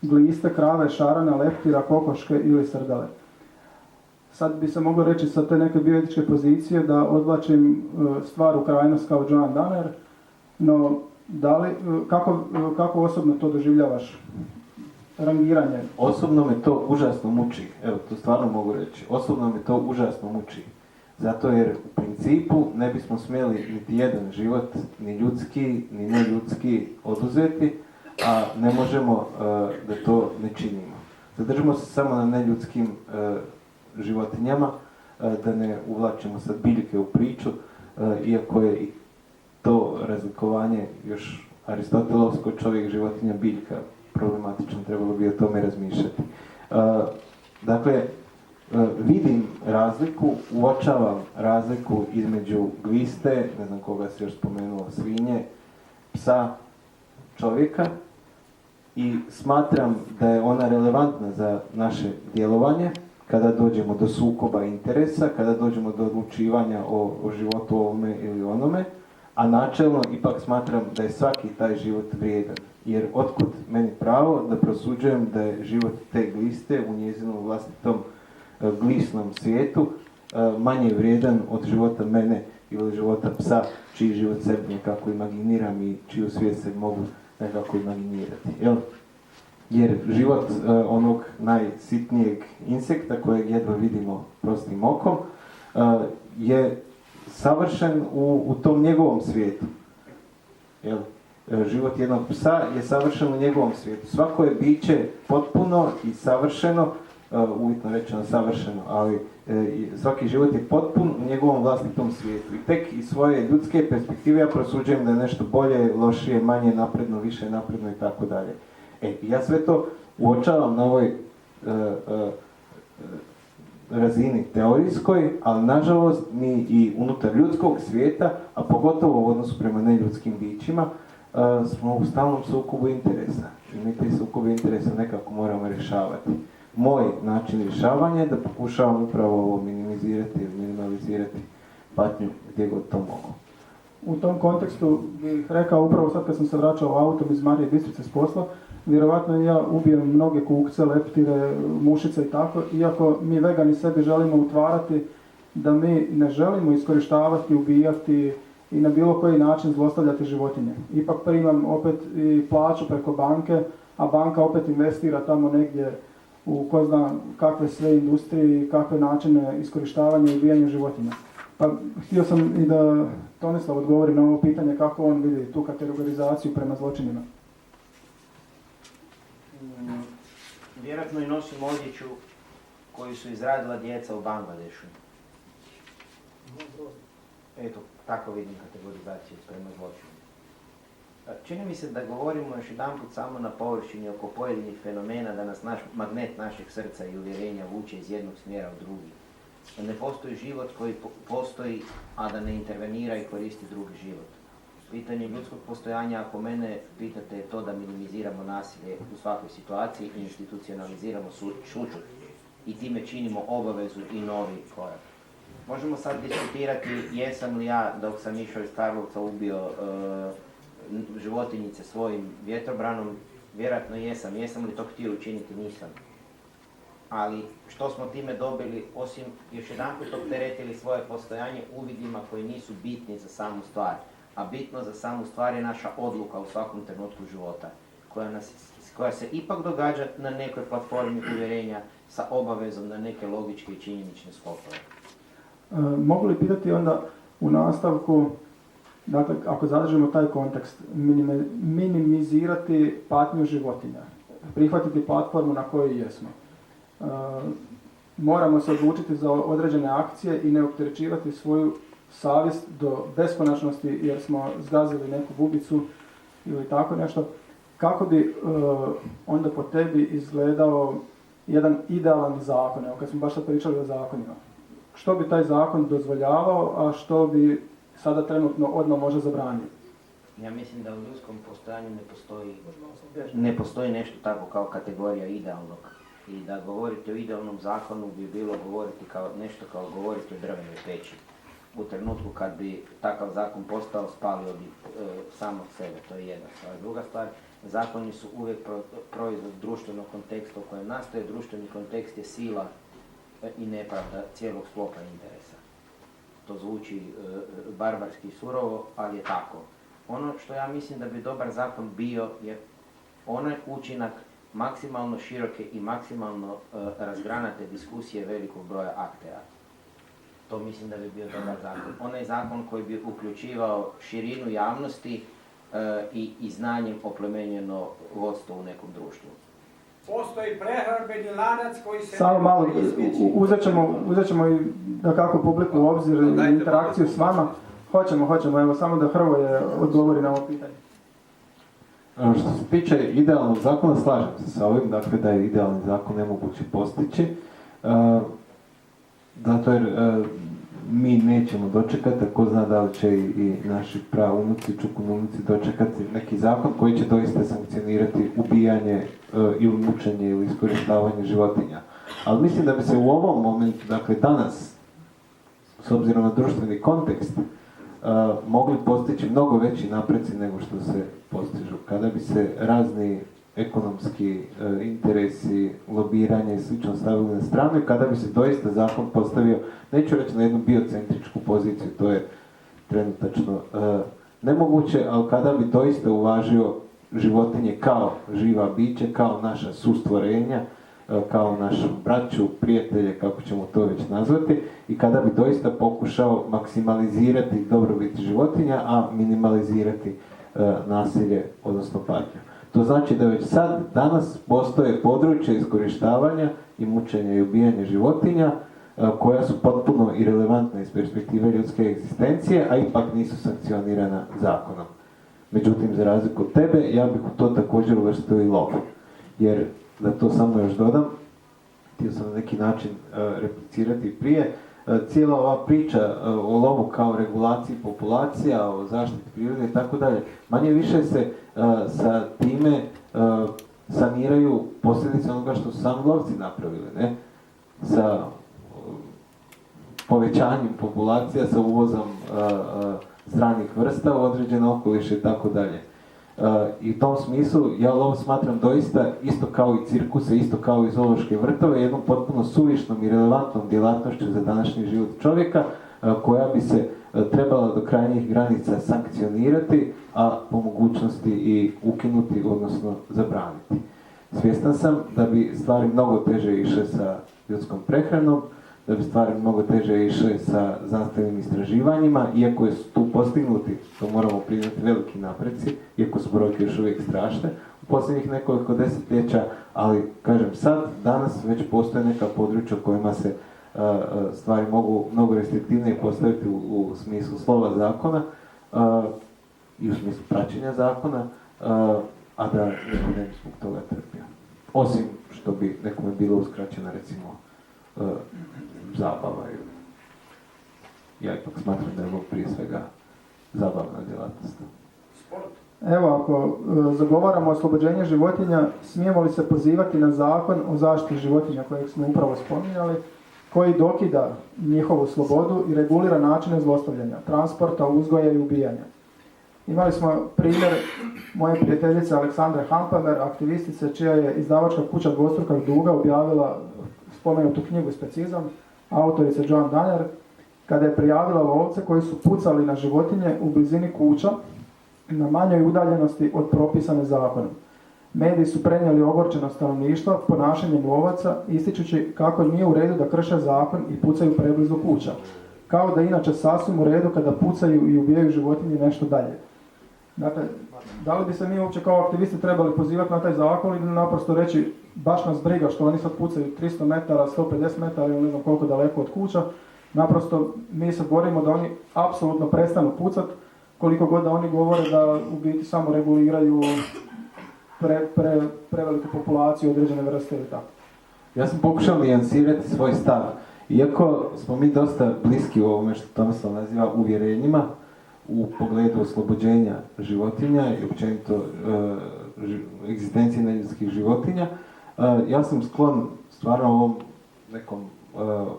gliste, krave, šarana, leptira, kokoške ili srdele? Sad bi se moglo reći sa te neke bioetičke pozicije da odvlačim stvar u krajnost kao Joan Danner, no kako osobno to doživljavaš? Rangiranje. Osobno me to užasno muči, evo to stvarno mogu reći, osobno me to užasno muči, zato jer u principu ne bismo smjeli niti jedan život, ni ljudski, ni neljudski oduzeti, a ne možemo da to ne činimo. Zadržimo se samo na neljudskim životinjama, da ne uvlačimo sad biljke u priču, iako je i to razlikovanje još aristotelovsko, čovjek, životinja, biljka, problematično, trebalo bi o tome razmišljati. Dakle, vidim razliku, uočavam razliku između gliste, ne znam koga se još spomenuo, svinje, psa, čovjeka i smatram da je ona relevantna za naše djelovanje kada dođemo do sukoba interesa, kada dođemo do odlučivanja o životu ovome ili onome, a načelno ipak smatram da je svaki taj život vrijedan. Jer otkud meni pravo da prosuđujem da je život te gliste u njezinom vlastitom glisnom svijetu manje vrijedan od života mene ili života psa, čiji život sebi nekako imaginiram i čiju svijest se mogu nekako imaginirati. Jer život onog najsitnijeg insekta kojeg jedva vidimo prostim okom je savršen u tom njegovom svijetu. Jel? Život jednog psa je savršen u njegovom svijetu. Svako je biće potpuno i savršeno, uvjetno rečeno savršeno, ali svaki život je potpun u njegovom vlastitom svijetu. I tek iz svoje ljudske perspektive ja prosuđujem da je nešto bolje, lošije, manje napredno, više napredno i tako dalje. Ja sve to uočavam na ovoj razini teorijskoj, ali nažalost mi i unutar ljudskog svijeta, a pogotovo u odnosu prema neljudskim bićima, smo u stalnom sukobu interesa. I mi te sukobe interesa nekako moramo rješavati. Moj način rješavanja je da pokušavam upravo ovo minimizirati ili minimalizirati patnju gdje god to mogu. U tom kontekstu bih rekao, upravo sad kad sam se vraćao autom iz Marije Bistrice s posla, vjerovatno ja ubijem mnoge kukce, leptire, mušice i tako, iako mi vegani sebi želimo utvarati da mi ne želimo iskorištavati, ubijati i na bilo koji način zlostavljati životinje. Ipak primam opet i plaću preko banke, a banka opet investira tamo negdje u ko zna kakve sve industrije i kakve načine iskorištavanja i ubijanja životinja. Pa htio sam i da Tomislav odgovori na ovo pitanje kako on vidi tu kategorizaciju prema zločinima. Vjerojatno i nosim odjeću koju su izradila djeca u Bangladešu. Eto, tako vidim kategorizaciju prema zločinu. Čini mi se da govorimo još jedanput samo na površini oko pojedinih fenomena, da nas magnet našeg srca i uvjerenja vuče iz jednog smjera u drugi. Da ne postoji život koji postoji, a da ne intervenira i koristi drugi život. Pitanje ljudskog postojanja, ako mene pitate, je to da minimiziramo nasilje u svakoj situaciji i institucionaliziramo sućut i time činimo obavezu i novi korak. Možemo sad diskutirati jesam li ja, dok sam išao iz Karlovca, ubio životinjice svojim vjetrobranom. Vjerojatno jesam. Jesam li to htio učiniti? Nisam. Ali što smo time dobili, osim još jedanput opteretili svoje postojanje uvidima koji nisu bitni za samu stvar. A bitno za samu stvar je naša odluka u svakom trenutku života, koja se ipak događa na nekoj platformi uvjerenja sa obavezom na neke logičke i činjenične skopove. Mogu li pitati onda u nastavku, dakle, ako zadržimo taj kontekst, minimizirati patnju životinja, prihvatiti platformu na kojoj jesmo. Moramo se odlučiti za određene akcije i ne opterećivati svoju savjest do beskonačnosti jer smo zgazili neku bubicu ili tako nešto. Kako bi onda po tebi izgledao jedan idealan zakon, evo kad smo baš sad pričali o zakonima? Što bi taj zakon dozvoljavao, a što bi sada trenutno odmah može zabraniti? Ja mislim da u ljudskom postojanju ne postoji nešto tako kao kategorija idealnog. I da govoriti o idealnom zakonu bi bilo govoriti nešto kao govoriti o drvenoj peći. U trenutku kad bi takav zakon postao, spalio bi samog sebe, to je jedna stvar. Druga stvar, zakoni su uvijek proizvod društvenog konteksta u kojem nastoje. Društveni kontekst je sila i nepravda cijelog sklopa interesa. To zvuči barbarski i surovo, ali je tako. Ono što ja mislim da bi dobar zakon bio je onaj učinak maksimalno široke i maksimalno razgranate diskusije velikog broja aktera. To mislim da bi bio dobar zakon. Onaj zakon koji bi uključivao širinu javnosti i znanjem oplemenjeno vodstvo u nekom društvu. Postoji prehrambeni lanac koji se... Samo malo, uzet ćemo i da kako publiku u obzir i interakciju s vama. Hoćemo, evo samo da Hrvoje odgovori na ovo pitanje. Što se tiče idealnog zakona, slažem se sa ovim, dakle da je idealni zakon nemoguće postići, zato jer mi nećemo dočekati, a ko zna da li će i naši praunuci, čukununuci dočekati neki zakon koji će doista sankcionirati ubijanje ili mučenje ili iskorištavanje životinja. Ali mislim da bi se u ovom momentu, dakle danas, s obzirom na društveni kontekst, mogli postići mnogo veći napreci nego što se postižu. Kada bi se razni ekonomski interesi, lobiranje i slično stavili na stranu i kada bi se doista zakon postavio, neću reći na jednu biocentričku poziciju, to je trenutačno nemoguće, ali kada bi doista uvažio životinje kao živa biće, kao naša sustvorenja, kao našu braću, prijatelje, kako ćemo to već nazvati, i kada bi doista pokušao maksimalizirati dobrobit životinja, a minimalizirati nasilje, odnosno patnju. To znači da već sad, danas, postoje područja iskorištavanja i mučenja i ubijanja životinja koja su potpuno irelevantna iz perspektive ljudske egzistencije, a ipak nisu sankcionirana zakonom. Međutim, za razliku od tebe, ja bih u to također uvrstio i lov. Jer, da to samo još dodam, htio sam na neki način replicirati prije, cijela ova priča o lovu kao regulaciji populacija, o zaštiti prirode i tako dalje, manje više se sa time saniraju posljedice onoga što su sami lovci napravili, ne? Sa povećanjem populacija, sa uvozom stranih vrsta u određene okoliše i tako dalje. I u tom smislu ja lov smatram doista, isto kao i cirkuse, isto kao i zoološke vrtove, jednom potpuno suvišnom i relevantnom djelatnošću za današnji život čovjeka, koja bi se trebala do krajnjih granica sankcionirati, a po mogućnosti i ukinuti, odnosno zabraniti. Svjestan sam da bi stvari mnogo teže išle sa ljudskom prehranom, da bi stvari mnogo teže išle sa znanstvenim istraživanjima, iako su tu postignuti, to moramo priznati, veliki napreci, iako su brojke još uvijek strašne u posljednjih nekoliko desetljeća, ali kažem sad, danas već postoje neka područja u kojima se stvari mogu mnogo restriktivnije postaviti u smislu slova zakona i u smislu praćenja zakona, a da neko ne bi zbog toga trpio. Osim što bi nekome bilo uskraćena, recimo, zabava. Ja ipak smatram da je ovo prije svega zabavna djelatnost. Sport. Evo, ako zagovaramo oslobođenje životinja, smijemo li se pozivati na zakon o zaštiti životinja kojeg smo upravo spominjali, koji dokida njihovu slobodu i regulira načine zlostavljanja, transporta, uzgoja i ubijanja. Imali smo primjer moje prijateljice Aleksandre Hampamer, aktivistice čija je izdavačka kuća Dvostrukog duga objavila spomenutu knjigu Specizam, autorice Joan Danner, kada je prijavila lovce koji su pucali na životinje u blizini kuća na manjoj udaljenosti od propisane zakonom. Mediji su prenijeli ogorčenost stanovništva ponašanjem lovaca, ističući kako nije u redu da krše zakon i pucaju preblizu kuća, kao da inače sasvim u redu kada pucaju i ubijaju životinje nešto dalje. Dakle, da li bi se mi uopće kao aktivisti trebali pozivati na taj zakon ili naprosto reći baš nas briga što oni sad pucaju 300 metara, 150 metara ili ne znam koliko daleko od kuća, naprosto mi se borimo da oni apsolutno prestanu pucat, koliko god da oni govore da u biti samo reguliraju preveliku populaciju određene vrste ili tako. Ja sam pokušao nijansirati svoj stav. Iako smo mi dosta bliski u ovome što Tomislav naziva uvjerenjima, u pogledu oslobođenja životinja i općenito egzistencije neljudskih životinja, ja sam sklon stvarno ovom nekom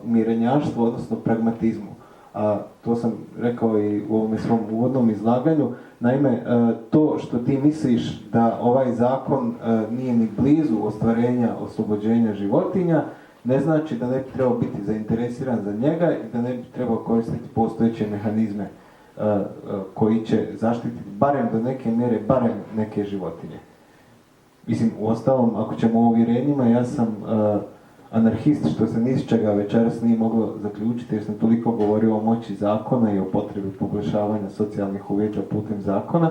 umirenjaštvu, odnosno pragmatizmu. A to sam rekao i u ovome svom uvodnom izlaganju. Naime, to što ti misliš da ovaj zakon nije ni blizu ostvarenja oslobođenja životinja, ne znači da ne bi trebao biti zainteresiran za njega i da ne bi trebao koristiti postojeće mehanizme koji će zaštititi barem do neke mjere, barem neke životinje. Mislim, uostalom, ako ćemo o uvjerenjima, ja sam anarhist, što se ni iz čega večeras nije moglo zaključiti, jer sam toliko govorio o moći zakona i o potrebi poboljšavanja socijalnih uvjeta putem zakona,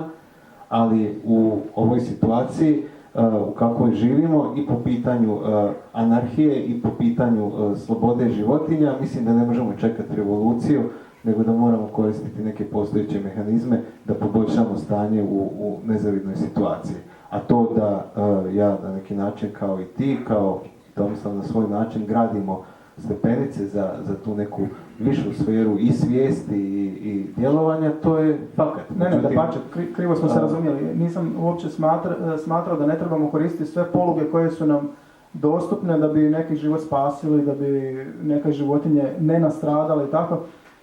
ali u ovoj situaciji u kakvoj živimo i po pitanju anarhije i po pitanju slobode životinja, mislim da ne možemo čekati revoluciju, nego da moramo koristiti neke postojeće mehanizme da poboljšamo stanje u nezavidnoj situaciji. A to da ja na neki način kao i ti, kao Tomislav na svoj način gradimo stepenice za tu neku višu sferu i svijesti i djelovanja, to je fakat. Ne, dapače, krivo smo se razumjeli. Nisam uopće smatrao da ne trebamo koristiti sve poluge koje su nam dostupne da bi neki život spasili, da bi neke životinje ne nastradale i tako.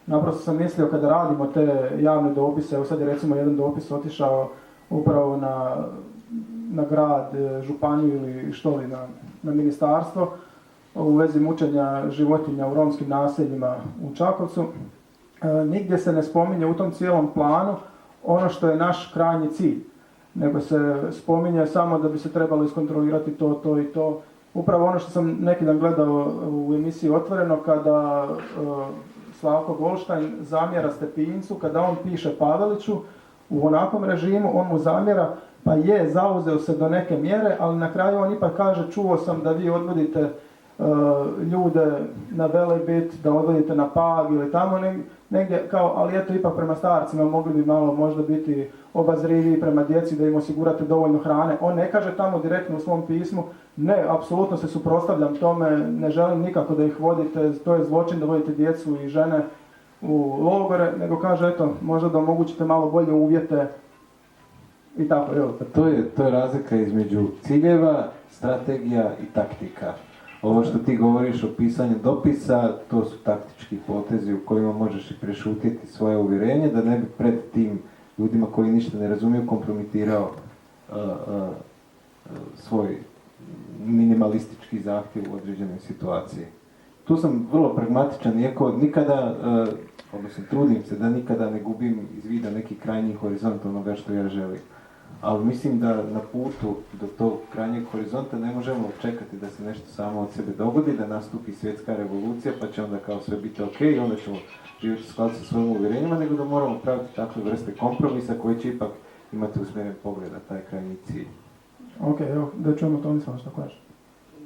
Naprosto sam mislio kada radimo te javne dopise, evo sad je recimo jedan dopis otišao upravo na grad, županiju ili što li na ministarstvo u vezi mučenja životinja u romskim naseljima u Čakovcu. Nigdje se ne spominje u tom cijelom planu ono što je naš krajnji cilj, nego se spominje samo da bi se trebalo iskontrolirati to i to. upravo ono što sam neki dan gledao u emisiji Otvoreno, kada Slavko Golštajn zamjera Stepincu, kada on piše Paveliću u onakvom režimu, on mu zamjera, pa je, zauzeo se do neke mjere, ali na kraju on ipak kaže, čuo sam da vi odvodite ljude na Velebit, da odvodite na Pag ili tamo negdje, kao, ali eto ipak prema starcima mogli bi malo možda biti obazriviji prema djeci, da im osigurate dovoljno hrane. On ne kaže tamo direktno u svom pismu, ne, apsolutno se suprotstavljam tome, ne želim nikako da ih vodite, to je zločin da vodite djecu i žene u logore, nego kaže, eto, možda da omogućite malo bolje uvjete i tako, evo. To je razlika između ciljeva, strategija i taktika. Ovo što ti govoriš o pisanju dopisa, to su taktički potezi u kojima možeš i prešutiti svoje uvjerenje, da ne bi pred tim ljudima koji ništa ne razumiju kompromitirao svoj minimalistički zahtjev u određenoj situaciji. Tu sam vrlo pragmatičan, iako nikada, odnosno trudim se da nikada ne gubim iz vida neki krajnji horizont onoga što ja želim. Ali mislim da na putu do tog krajnjeg horizonta ne možemo čekati da se nešto samo od sebe dogodi, da nastupi svjetska revolucija pa će onda kao sve biti ok i onda ćemo živjeti u skladu sa svojim uvjerenjima, nego da moramo praviti takve vrste kompromisa koji će ipak imati usmjeren pogled na taj krajnji cilj. Ok, evo, da čujemo Tomislava što kaže.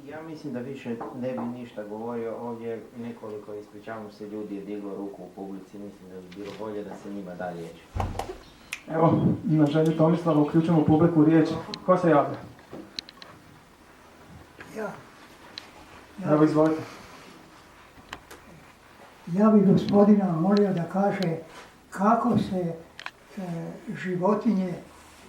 Ja mislim da više ne bi ništa govorio ovdje, nekoliko, ispričavam se, ljudi je diglo ruku u publici, mislim da bi bilo bolje da se njima da riječ. Evo, na želju Tomislava uključujemo publiku u riječ. Ko se javlja? Ja. Evo, izvolite. Ja bih gospodina molio da kaže kako se životinje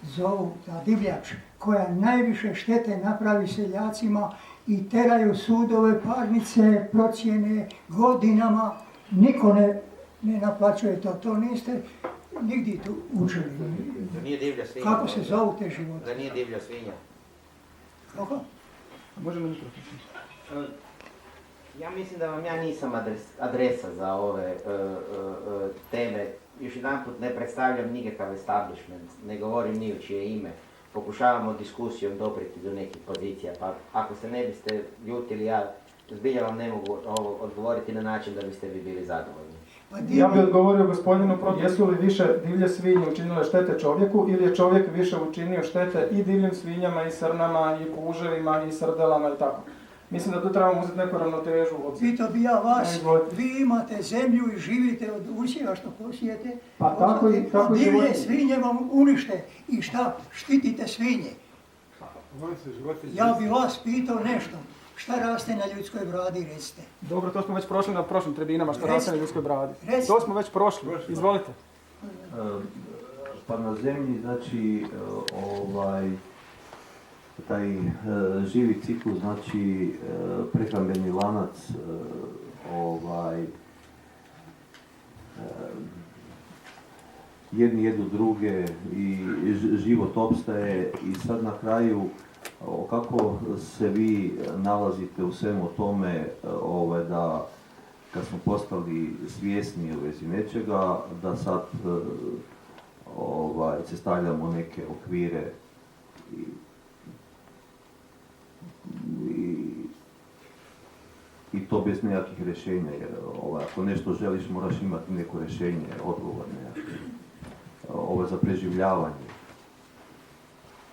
zovu, ta divljač, koja najviše štete napravi seljacima i teraju sudove, parnice, procjene godinama, niko ne naplaćuje to. To niste nigdje tu učili. Da nije divlja svinja. Kako se zovu te životinje? Da nije divlja svinja. Kako? Možemo li Ja mislim da vam ja nisam adresa za ove teme. Još jedanput ne predstavljam nikakav establishment, ne govorim ni u čije ime. Pokušavamo diskusijom doprijeti do nekih pozicija, pa ako se ne biste ljutili, ja zbilja vam ne mogu odgovoriti na način da biste vi bili zadovoljni. Ja bih odgovorio gospodinu protiv, jesu li više divlje svinje učinile štete čovjeku ili je čovjek više učinio štete i divljim svinjama i srnama i puževima i srdelama i tako. Mislim da tu trebamo uzeti neku ravnotežu u obzir. Pito bi ja vas, vi imate zemlju i živite od usjeva što posijete, Pa tako i divlje životinje. svinje vam unište i šta, štitite svinje. Ja bi vas pitao nešto, šta raste na ljudskoj bradi, recite. Dobro, to smo već prošli na prošlim tribinama što raste na ljudskoj bradi. Reci. To smo već prošli, izvolite. Pa na zemlji, znači, taj živi ciklus, znači, prehrambeni lanac, jedni jedu druge i život opstaje i sad na kraju kako se vi nalazite u svemu tome da kad smo postali svjesni u vezi nečega, da sad se stavljamo neke okvire i to bez nekakvih rješenja, jer ako nešto želiš moraš imati neko rješenje, odgovor nekakve, za preživljavanje.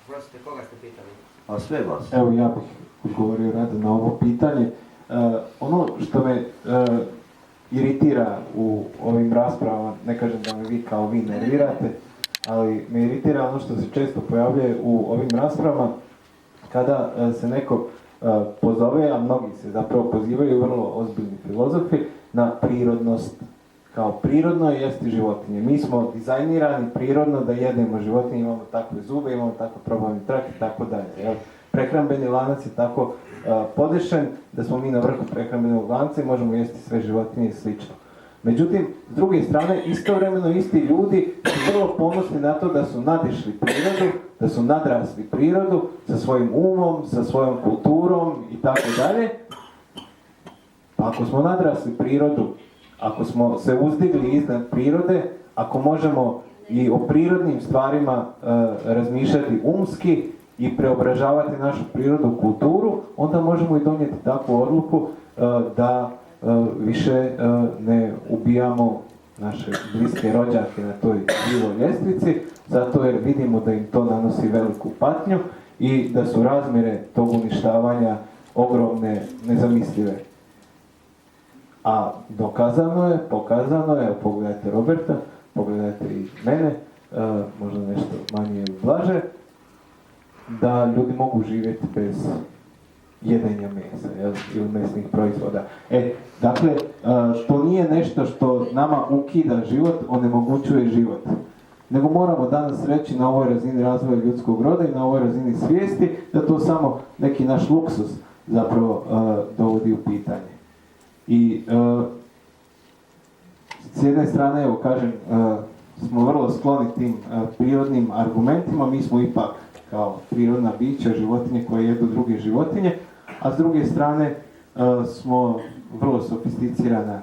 Prostite, koga ste pitali? A sve vas. Evo ja bih odgovorio rado na ovo pitanje. Ono što me iritira u ovim raspravama, ne kažem da me vi kao vi nervirate, ali me iritira ono što se često pojavljuje u ovim raspravama kada se neko pozove, a mnogi se zapravo pozivaju, vrlo ozbiljni filozofi, na prirodnost. Kao prirodno jesti životinje. Mi smo dizajnirani prirodno da jedemo životinje, imamo takve zube, imamo tako probavni trak i tako dalje. Prehrambeni lanac je tako podešen da smo mi na vrhu prehrambenog lanca i možemo jesti sve životinje i slično. Međutim, s druge strane, istovremeno isti ljudi su vrlo ponosni na to da su nadišli prirodu, da su nadrasli prirodu sa svojim umom, sa svojom kulturom i tako dalje. Pa ako smo nadrasli prirodu, ako smo se uzdigli iznad prirode, ako možemo i o prirodnim stvarima razmišljati umski i preobražavati našu prirodu u kulturu, onda možemo i donijeti takvu odluku da više ne ubijamo naše bliske rođake na toj živoj ljestvici, zato jer vidimo da im to nanosi veliku patnju i da su razmjere tog uništavanja ogromne, nezamislive. A dokazano je, pokazano je, pogledajte Roberta, pogledajte i mene, možda nešto manje ili blaže, da ljudi mogu živjeti bez jedenja mesa ili mesnih proizvoda. Dakle, to nije nešto što nama ukida život, onemogućuje život. Nego moramo danas reći na ovoj razini razvoja ljudskog roda i na ovoj razini svijesti da to samo neki naš luksuz zapravo dovodi u pitanje. I s jedne strane, evo kažem, smo vrlo skloni tim prirodnim argumentima, mi smo ipak kao prirodna bića, životinje koje jedu druge životinje, a s druge strane smo vrlo sofisticirana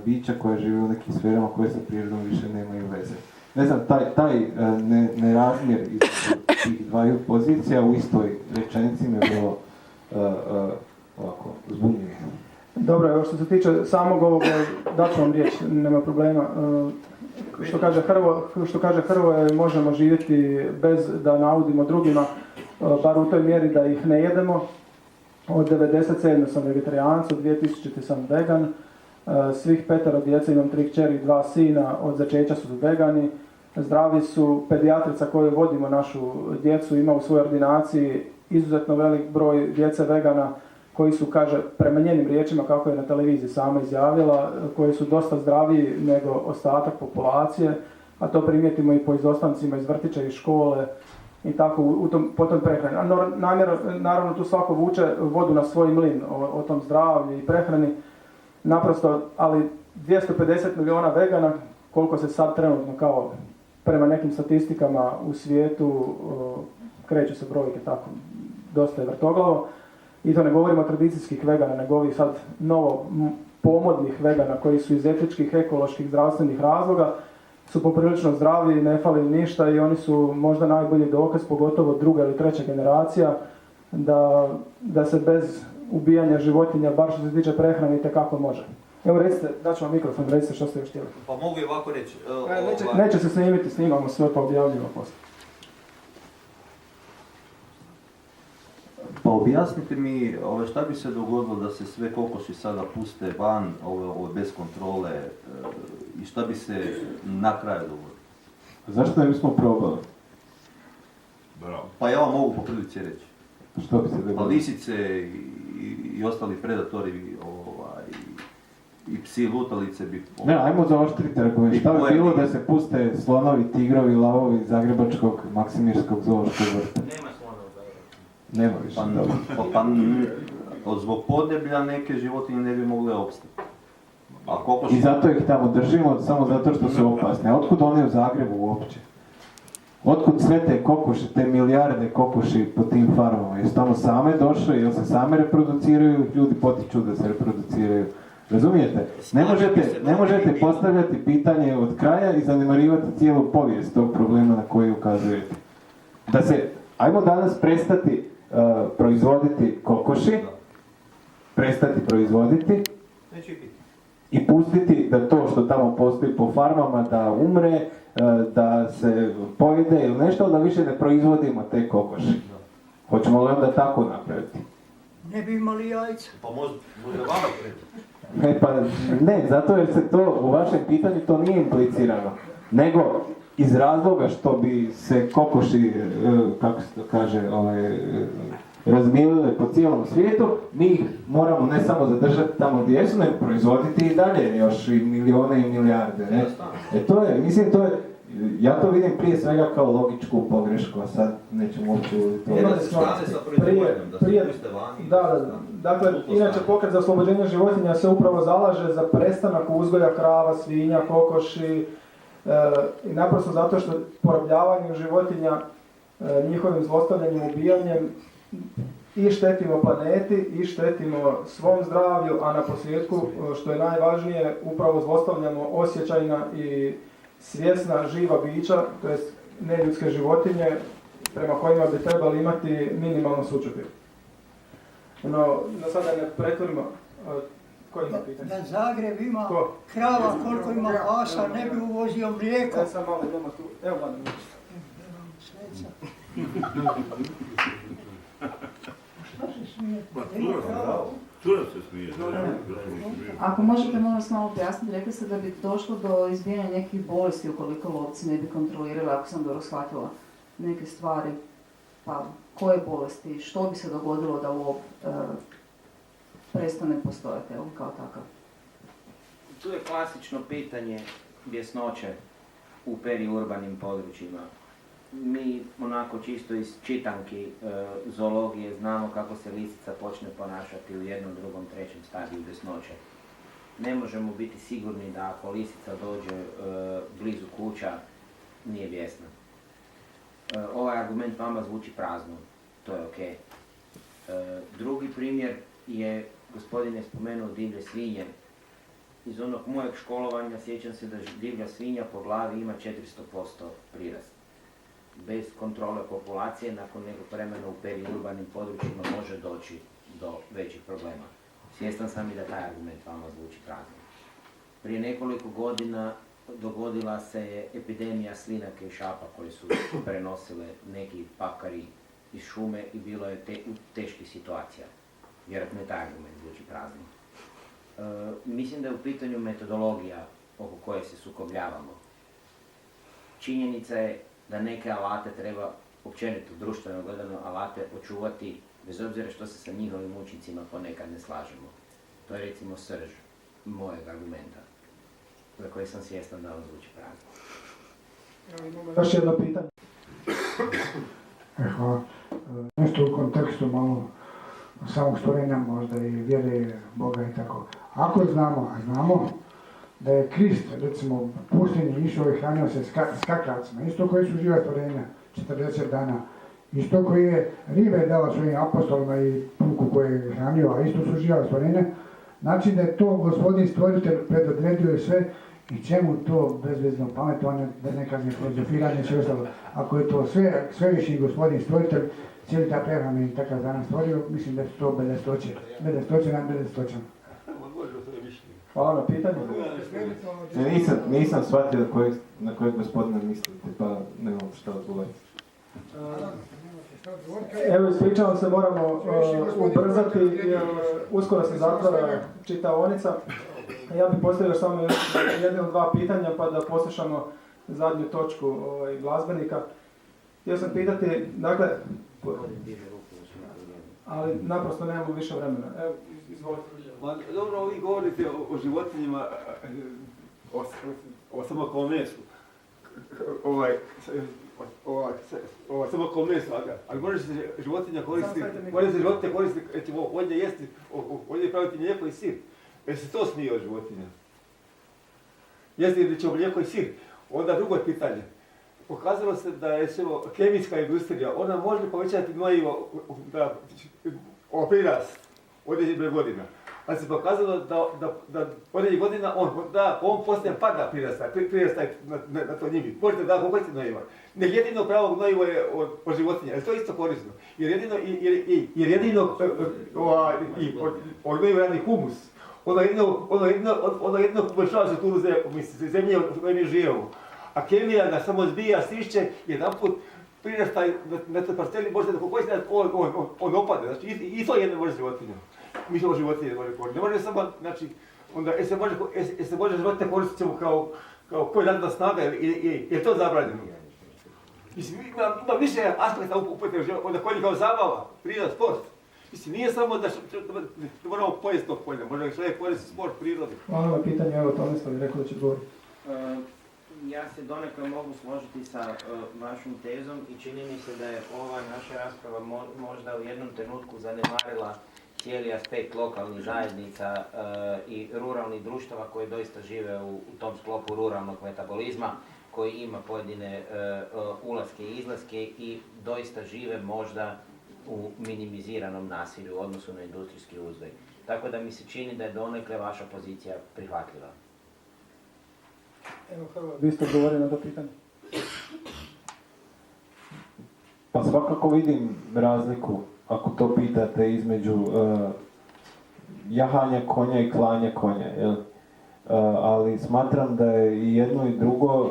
bića koja žive u nekim sferama koje sa prirodom više nemaju veze. Ne znam, taj nerazmjer između tih dvaju pozicija u istoj rečenici me bilo ovako zbunjuje. Dobro, evo što se tiče samog ovoga, daću vam riječ, nema problema. Što kaže Hrvoje, možemo živjeti bez da naudimo drugima, bar u toj mjeri da ih ne jedemo. Od 1997. sam vegetarijanac, od 2000. sam vegan. Svih 5 djece, imam 3 kćeri i 2 sina, od začeća su vegani. Zdravi su, pedijatrica koju vodimo našu djecu ima u svojoj ordinaciji izuzetno velik broj djece vegana koji su, kaže, prema njenim riječima, kako je na televiziji sama izjavila, koji su dosta zdraviji nego ostatak populacije, a to primijetimo i po izostancima iz vrtića i škole i tako po tom prehrani. Naravno, tu svako vuče vodu na svoj mlin o tom zdravlju i prehrani, naprosto, ali 250 milijuna vegana, koliko se sad trenutno kao prema nekim statistikama u svijetu, kreću se brojke tako, dosta je vrtoglavo. I to ne govorimo tradicijskih vegana, nego ovih sad novo pomodnih vegana koji su iz etičkih, ekoloških, zdravstvenih razloga, su poprilično zdravi, ne fali ništa i oni su možda najbolji dokaz, pogotovo 2. ili 3. generacija, da se bez ubijanja životinja, bar što se tiče prehrane, itekako može. Evo recite, daću vam mikrofon, recite što ste još htjeli. Pa mogu i ovako reći. Neće se snimiti, snimamo sve pa objavljamo poslije. Pa objasnite mi šta bi se dogodilo da se sve kokoši sada puste van, bez kontrole, i šta bi se na kraju dogodilo? Zašto ne bismo probali? Bravo. Pa ja vam mogu po prilici reći. Što bi se dogodilo? Pa lisice i ostali predatori i psi lutalice bi... Ne, ajmo zaoštriti argument. Šta bi bilo da se puste slonovi, tigrovi, lavovi Zagrebačkog Maksimirskog zoološkog vrta? Nema slona u Zagrebu. Nema više, dobro. Zbog podneblja neke životinje ne bi mogle opstati. I zato ih tamo držimo, samo zato što su opasne. A otkud one u Zagrebu uopće? Otkud sve te kokoši, te milijarde kokoši po tim farmama? Jesu tamo same došle, jel se same reproduciraju, ljudi potiču da se reproduciraju? Razumijete? Ne možete postavljati pitanje od kraja i zanemarivati cijelu povijest tog problema na koji ukazujete. Ajmo danas prestati proizvoditi kokoši, prestati proizvoditi i pustiti da to što tamo postoji po farmama da umre, da se pojede ili nešto, da više ne proizvodimo te kokoši. Hoćemo li onda tako napraviti? Ne bi imali jajca. Pa možda vama kreći. Pa ne, zato jer se to u vašem pitanju to nije implicirano, nego iz razloga što bi se kokoši, kako se to kaže, razmijelile po cijelom svijetu, mi ih moramo ne samo zadržati tamo gdje jesu, nego proizvoditi i dalje još i milijone i milijarde. Ne? Ja to vidim prije svega kao logičku pogrešku, a sad nećemo uopće u to. Dakle, inače pokret za oslobođenje životinja se upravo zalaže za prestanak uzgoja krava, svinja, kokoši, i naprosto zato što porobljavanjem životinja, njihovim zlostavljanjem, ubijanjem, i štetimo planeti, i štetimo svom zdravlju, a na posljedku, što je najvažnije, upravo zlostavljamo osjećajna i svjesna živa bića, to jest neljudske životinje, prema kojima bi trebali imati minimalno sućuti. No, da sada ne pretvorimo, koji ima pitanje? Da Zagreb ima Ko? krava koliko ima pasa, ne bi uvozio mlijeko. Sad malo idemo tu, evo Vladan. Sveca. Što se smijete? Pa Ima čuo sam, krava. čuo se smije. Ako možete molim vas malo pojasniti, rekli ste da bi došlo do izbijanja nekih bolesti ukoliko lovci ne bi kontrolirali, ako sam dobro shvatila, neke stvari. Pa koje bolesti, što bi se dogodilo da lov prestane postojati, evo, kao takav? Tu je klasično pitanje bjesnoće u periurbanim područjima. Mi onako čisto iz čitanki zoologije znamo kako se lisica počne ponašati u jednom, drugom, trećem stadiju bjesnoće. Ne možemo biti sigurni da ako lisica dođe blizu kuća, nije bijesna. Ovaj argument vama zvuči prazno, to je ok. Drugi primjer je, gospodin je spomenuo divlje svinje. Iz onog mojeg školovanja sjećam se da divlja svinja po glavi ima 400% prirast. Bez kontrole populacije, nakon nekog vremena u periurbanim područjima može doći do većih problema. Svjestan sam i da taj argument vama zvuči prazno. Prije nekoliko godina dogodila se epidemija slinake i šapa koje su prenosile neki papkari iz šume i bilo je teških situacija. Vjerojatno je taj argument zvuči prazno. Mislim da je u pitanju metodologija oko koje se sukobljavamo. Činjenica je da neke alate treba, općenito društveno gledano, alate očuvati bez obzira što se sa njihovim učincima ponekad ne slažemo. To je recimo srž mojeg argumenta, za koji sam svjestan da on zvuči prazno. Još jedno pitanje. Hvala. Nešto u kontekstu malo samog stvorenja, možda i vjere Boga i tako. Ako znamo, a znamo da je Krist, recimo, u pustinji išao i hranio se skakavcima, isto koji su živa stvorenja, 40 dana, isto koji je ribe dala svojim apostolima i puku koje je hranio, a isto su živa stvorenja, znači da je to gospodin stvoritelj predodredio i sve, i čemu to bezvezno pametovanje, da ne kažem filozofiranje i sve ostalo. Ako je to svevišnji gospodin stvoritelj, cijeli ta prehrana i takav danas stvorio, mislim da su to bedestoće nad bedestoćama. Hvala na pitanju. Nisam shvatio na kojeg gospodina mislite, pa nemam šta odgovoriti. Evo, ispričavam se, moramo ubrzati, jer uskoro se zatvara čitaonica. Ja bih postavio samo jedno ili dva pitanja, pa da poslušamo zadnju točku glazbenika. Htio sam pitati, dakle, ali naprosto nemamo više vremena. Evo, izvolite. Dobro, vi govorite o životinjima, o samo kao mesu. Samo kao meso, ali može se životinja koristiti, recimo, ovdje jesti, ovdje praviti mlijeko i sir. Jer se to smije od životinja. Jeste li ćemo mlijeko i sir? Onda drugo je pitanje. Pokazalo se da je kemijska industrija, ona može povećati gnojivo prirast određenih godina. Ali se pokazalo da određenih godina on poslije pada prirasta na to njimi. Možete da koliko će gnojiva. Ne jedino pravo gnojivo je od životinja, jer to je isto korisno. Jer jedino od gnojiva radi humus. Ono jedino poboljšava strukturu zemlje u kojoj mi živimo. A kemija da samo zbija, stišće, jedanput prirasta na toj parceli, možete da koliko će on opade. Znači, i to jedno može životinja. Mi ćemo životinje može koristiti. Ne može samo, znači, onda, se može životinje koristiti kao koja je radna snaga, je to zabranjeno. Mislim, ima više aspekta upotrebe životinja, onda koji kao zabava, priroda, sport. Mislim, nije samo da moramo pojesti tog polja, možda čovjek koristi sport, prirodu. Hvala na pitanje, evo Tomislav je rekao da će govoriti. Ja se donekle mogu složiti sa vašom tezom i čini mi se da je ova naša rasprava možda u jednom trenutku zanemarila cijeli aspekt lokalnih zajednica i ruralnih društava koji doista žive u tom sklopu ruralnog metabolizma, koji ima pojedine ulaske i izlaske i doista žive možda u minimiziranom nasilju u odnosu na industrijski uzgoj. Tako da mi se čini da je donekle vaša pozicija prihvatljiva. Evo, vi ste odgovorili na to pitanje. Pa svakako vidim razliku, ako to pitate, između jahanja konja i klanja konja, jel? Ali smatram da je i jedno i drugo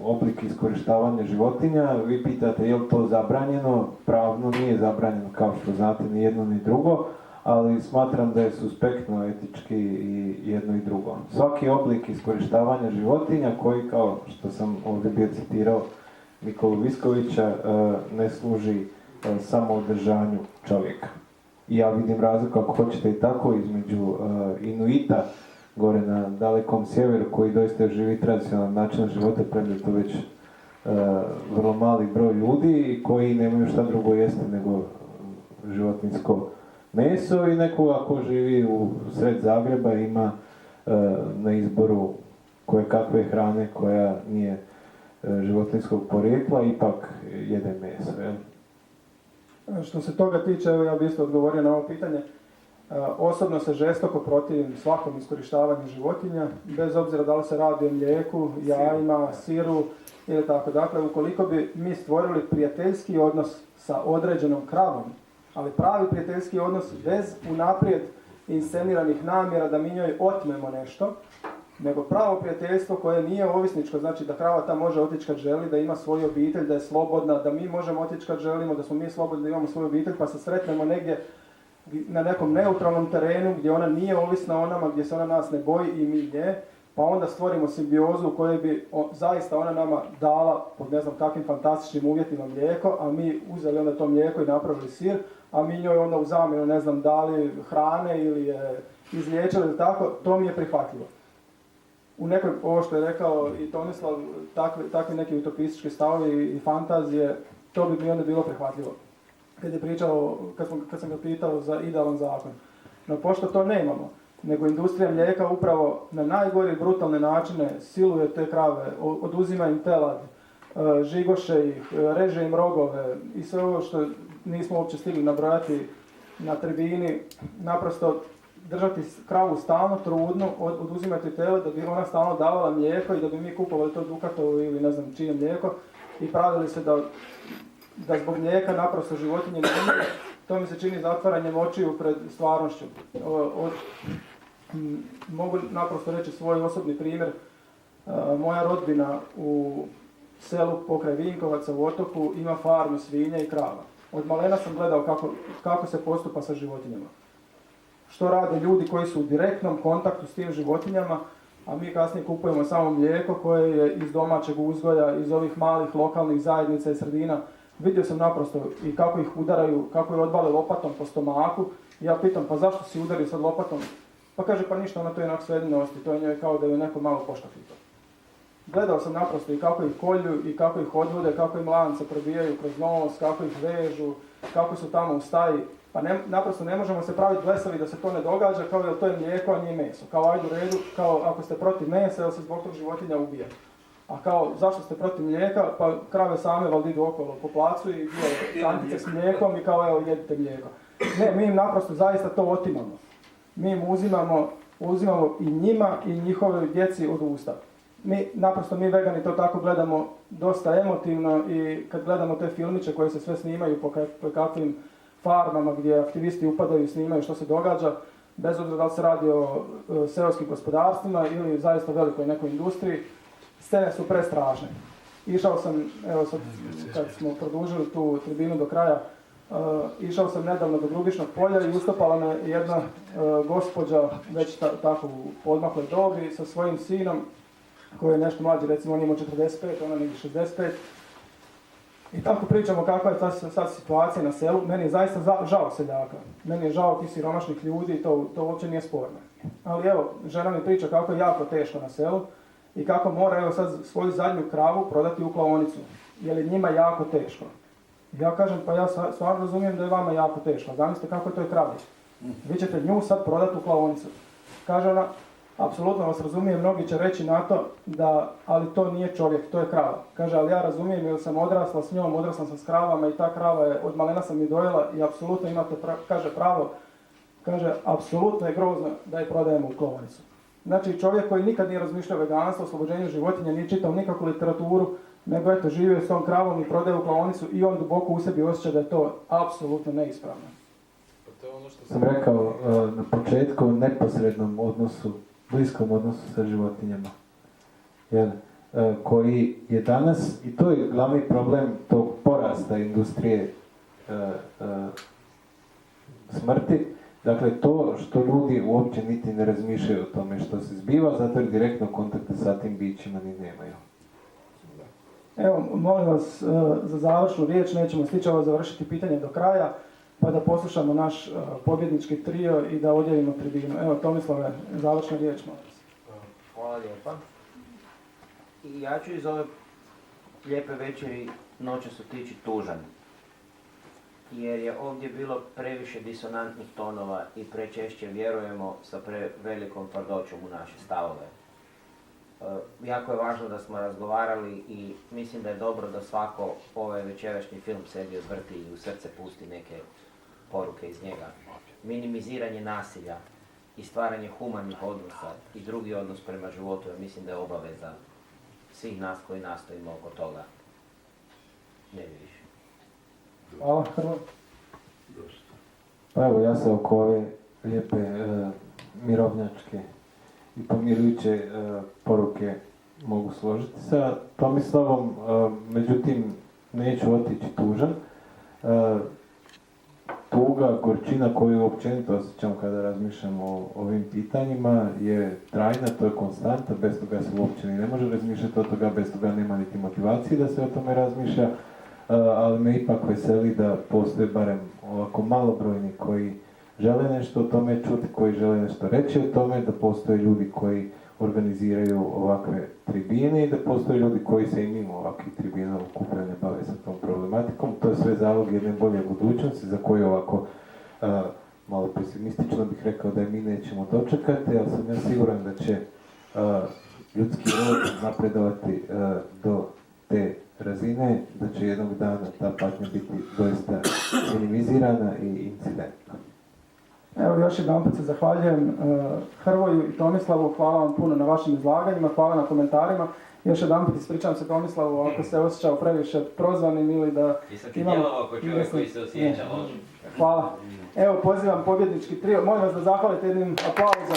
oblik iskorištavanja životinja. Vi pitate je li to zabranjeno, pravno nije zabranjeno, kao što znate, ni jedno ni drugo, ali smatram da je suspektno etički i jedno i drugo. Svaki oblik iskorištavanja životinja koji, kao što sam ovdje bio citirao Nikolu Viskovića, ne služi samo održanju čovjeka. I ja vidim razliku, ako hoćete i tako, između Inuita gore na dalekom sjeveru, koji doista živi tradicionalan način života, premda je to već vrlo mali broj ljudi koji nemaju šta drugo jesti nego životinjsko meso, i nekoga ko živi u sred Zagreba ima na izboru koje kakve hrane koja nije životinjskog porijekla, ipak jede meso. Jel? Što se toga tiče, evo ja bih isto odgovorio na ovo pitanje. Osobno se žestoko protivim svakom iskorištavanju životinja, bez obzira da li se radi o mlijeku, jajima, siru ili tako. Dakle, ukoliko bi mi stvorili prijateljski odnos sa određenom kravom, ali pravi prijateljski odnos bez unaprijed insceniranih namjera da mi njoj otmemo nešto, nego pravo prijateljstvo koje nije ovisničko, znači da krava ta može otići kad želi, da ima svoju obitelj, da je slobodna, da mi možemo otići kad želimo, da smo mi slobodni, da imamo svoju obitelj, pa se sretnemo negdje na nekom neutralnom terenu gdje ona nije ovisna o nama, gdje se ona nas ne boji i mi nje, pa onda stvorimo simbiozu u kojoj bi zaista ona nama dala pod ne znam kakvim fantastičnim uvjetima mlijeko, a mi uzeli onda to mlijeko i napravili sir, a mi njoj onda u zamjenu ne znam dali hrane ili je izliječili ili tako, to mi je prihvatljivo. U nekoj, ovo što je rekao i Tomislav, takvi neki utopistički stavovi i fantazije, to bi mi onda bilo prihvatljivo. Kad je pričao, kad sam ga pitao za idealan zakon. No, pošto to nemamo, nego industrija mlijeka upravo na najgore i brutalne načine siluje te krave, oduzima im telad, žigoše ih, reže im rogove i sve ovo što nismo uopće stigli nabrojati na tribini, naprosto držati kravu stalno trudnu, oduzimati tele da bi ona stalno davala mlijeko i da bi mi kupovali to Dukatovo ili ne znam čije mlijeko i pravili se da zbog mlijeka naprosto životinje ne umire. To mi se čini zatvaranjem očiju pred stvarnošću. Mogu naprosto reći svoj osobni primjer. Moja rodbina u selu pokraj Vinkovaca u Otoku ima farmu svinja i krava. Od malena sam gledao kako se postupa sa životinjama. Što rade ljudi koji su u direktnom kontaktu s tim životinjama, a mi kasnije kupujemo samo mlijeko koje je iz domaćeg uzgoja, iz ovih malih lokalnih zajednica i sredina. Vidio sam naprosto i kako ih udaraju, kako je odvale lopatom po stomaku. Ja pitam, pa zašto si udari sad lopatom? Pa kaže, pa ništa, ona to je onak svejedno osti, to je njoj kao da je neko malo poštakito. Gledao sam naprosto i kako ih kolju i kako ih odvode, kako im lance probijaju kroz nos, kako ih vežu, kako su tamo u staji. Pa naprosto ne možemo se praviti blesavi da se to ne događa, kao da to je mlijeko, a nije meso. Kao ajde u redu, kao ako ste protiv mesa, jel se zbog tog životinja ubija. A kao, zašto ste protiv mlijeka? Pa krave same valjda idu okolo po placu i dijele kantice s mlijekom i kao evo jedite mlijeko. Ne, mi im naprosto zaista to otimamo. Mi im uzimamo i njima i njihovoj djeci od usta. Mi vegani to tako gledamo dosta emotivno i kad gledamo te filmiće koje se sve snimaju po kakvim farmama gdje aktivisti upadaju i snimaju što se događa, bez obzira da li se radi o seoskim gospodarstvima ili zaista velikoj nekoj industriji, scene su prestrašne. Išao sam, evo sad kad smo produžili tu tribinu do kraja, išao sam nedavno do Grubišnog polja i ustopala me jedna gospođa, već tako u odmakloj dobi, sa svojim sinom, koji je nešto mlađi, recimo on ima 45, ona negdje 65. I tako pričamo kakva je sad situacija na selu. Meni je zaista žao seljaka. Meni je žao tih siromašnih ljudi, to uopće nije sporno. Ali evo, žena mi priča kako je jako teško na selu i kako mora evo sad svoju zadnju kravu prodati u klaonicu. Jer je njima jako teško. Ja kažem, pa ja stvarno razumijem da je vama jako teško. Zamislite kako je to kravi. Vi ćete nju sad prodati u klaonicu. Kaže ona, apsolutno vas razumijem, mnogi će reći na to da, ali to nije čovjek, to je krava. Kaže, ali ja razumijem jer sam odrasla s njom, odrasla sam s kravama i ta krava je, od malena sam je dojela i apsolutno imate, kaže pravo, kaže, apsolutno je grozno da je prodajemo u klaonicu. Znači čovjek koji nikad nije razmišljao o veganstvu, o oslobođenju životinja, nije čitao nikakvu literaturu, nego eto živio s tom kravom i prodaje u klaonicu i on duboko u sebi osjeća da je to apsolutno neispravno. To je ono što sam rekao na početku, o neposrednom odnosu, bliskom odnosu sa životinjama. Koji je danas, i to je glavni problem tog porasta industrije smrti, dakle to što ljudi uopće niti ne razmišljaju o tome što se zbiva, zato jer direktno kontakta sa tim bićima ni nemaju. Evo, molim vas za završnu riječ, nećemo stići ovo završiti pitanje do kraja, pa da poslušamo naš pobjednički trio i da odjavimo tribinu. Evo, Tomislave, završna riječ, molim vas. Hvala lijepa. I ja ću iz ove lijepe večeri noćas otići tužan. Jer je ovdje bilo previše disonantnih tonova i prečešće vjerujemo sa prevelikom tvrdoćom u naše stavove. Jako je važno da smo razgovarali i mislim da je dobro da svako ovaj večerašnji film sebi odvrti i u srce pusti neke poruke iz njega. Minimiziranje nasilja i stvaranje humanih odnosa i drugi odnos prema životu, ja mislim da je obaveza svih nas koji nastojimo oko toga. Ne bi više. Hvala, Hrvo. Pa evo, ja se oko ove lijepe mirovnjačke i pomirujuće poruke mogu složiti sa Tomislavom, međutim neću otići tužan. Tuga, gorčina koju općenito osjećam kada razmišljam o ovim pitanjima je trajna, to je konstanta, bez toga se uopće ni ne može razmišljati o toga, bez toga nema niti motivacije da se o tome razmišlja, ali me ipak veseli da postoje barem ovako malobrojni koji žele nešto o tome čuti, koji žele nešto reći o tome, da postoje ljudi koji organiziraju ovakve tribine i da postoje ljudi koji se i mimo ovakvih tribina okupljaju, ne bave sa tom problematikom. To je sve zalog jedne bolje budućnosti za koju ovako malo pesimistično bih rekao da je mi nećemo dočekati, ali sam ja siguran da će ljudski rod napredovati do te razine, da će jednog dana ta patnja biti doista minimizirana i incidentna. Evo, još jedanput se zahvaljujem Hrvoju i Tomislavu, hvala vam puno na vašim izlaganjima, hvala na komentarima. Još jedanput ispričavam se Tomislavu ako se osjećao previše prozvanim ili da imam... Oko čovjek koji se osjeća loše. Hvala. Evo, pozivam pobjednički trio. Molim vas da zahvalite jednim aplauzom.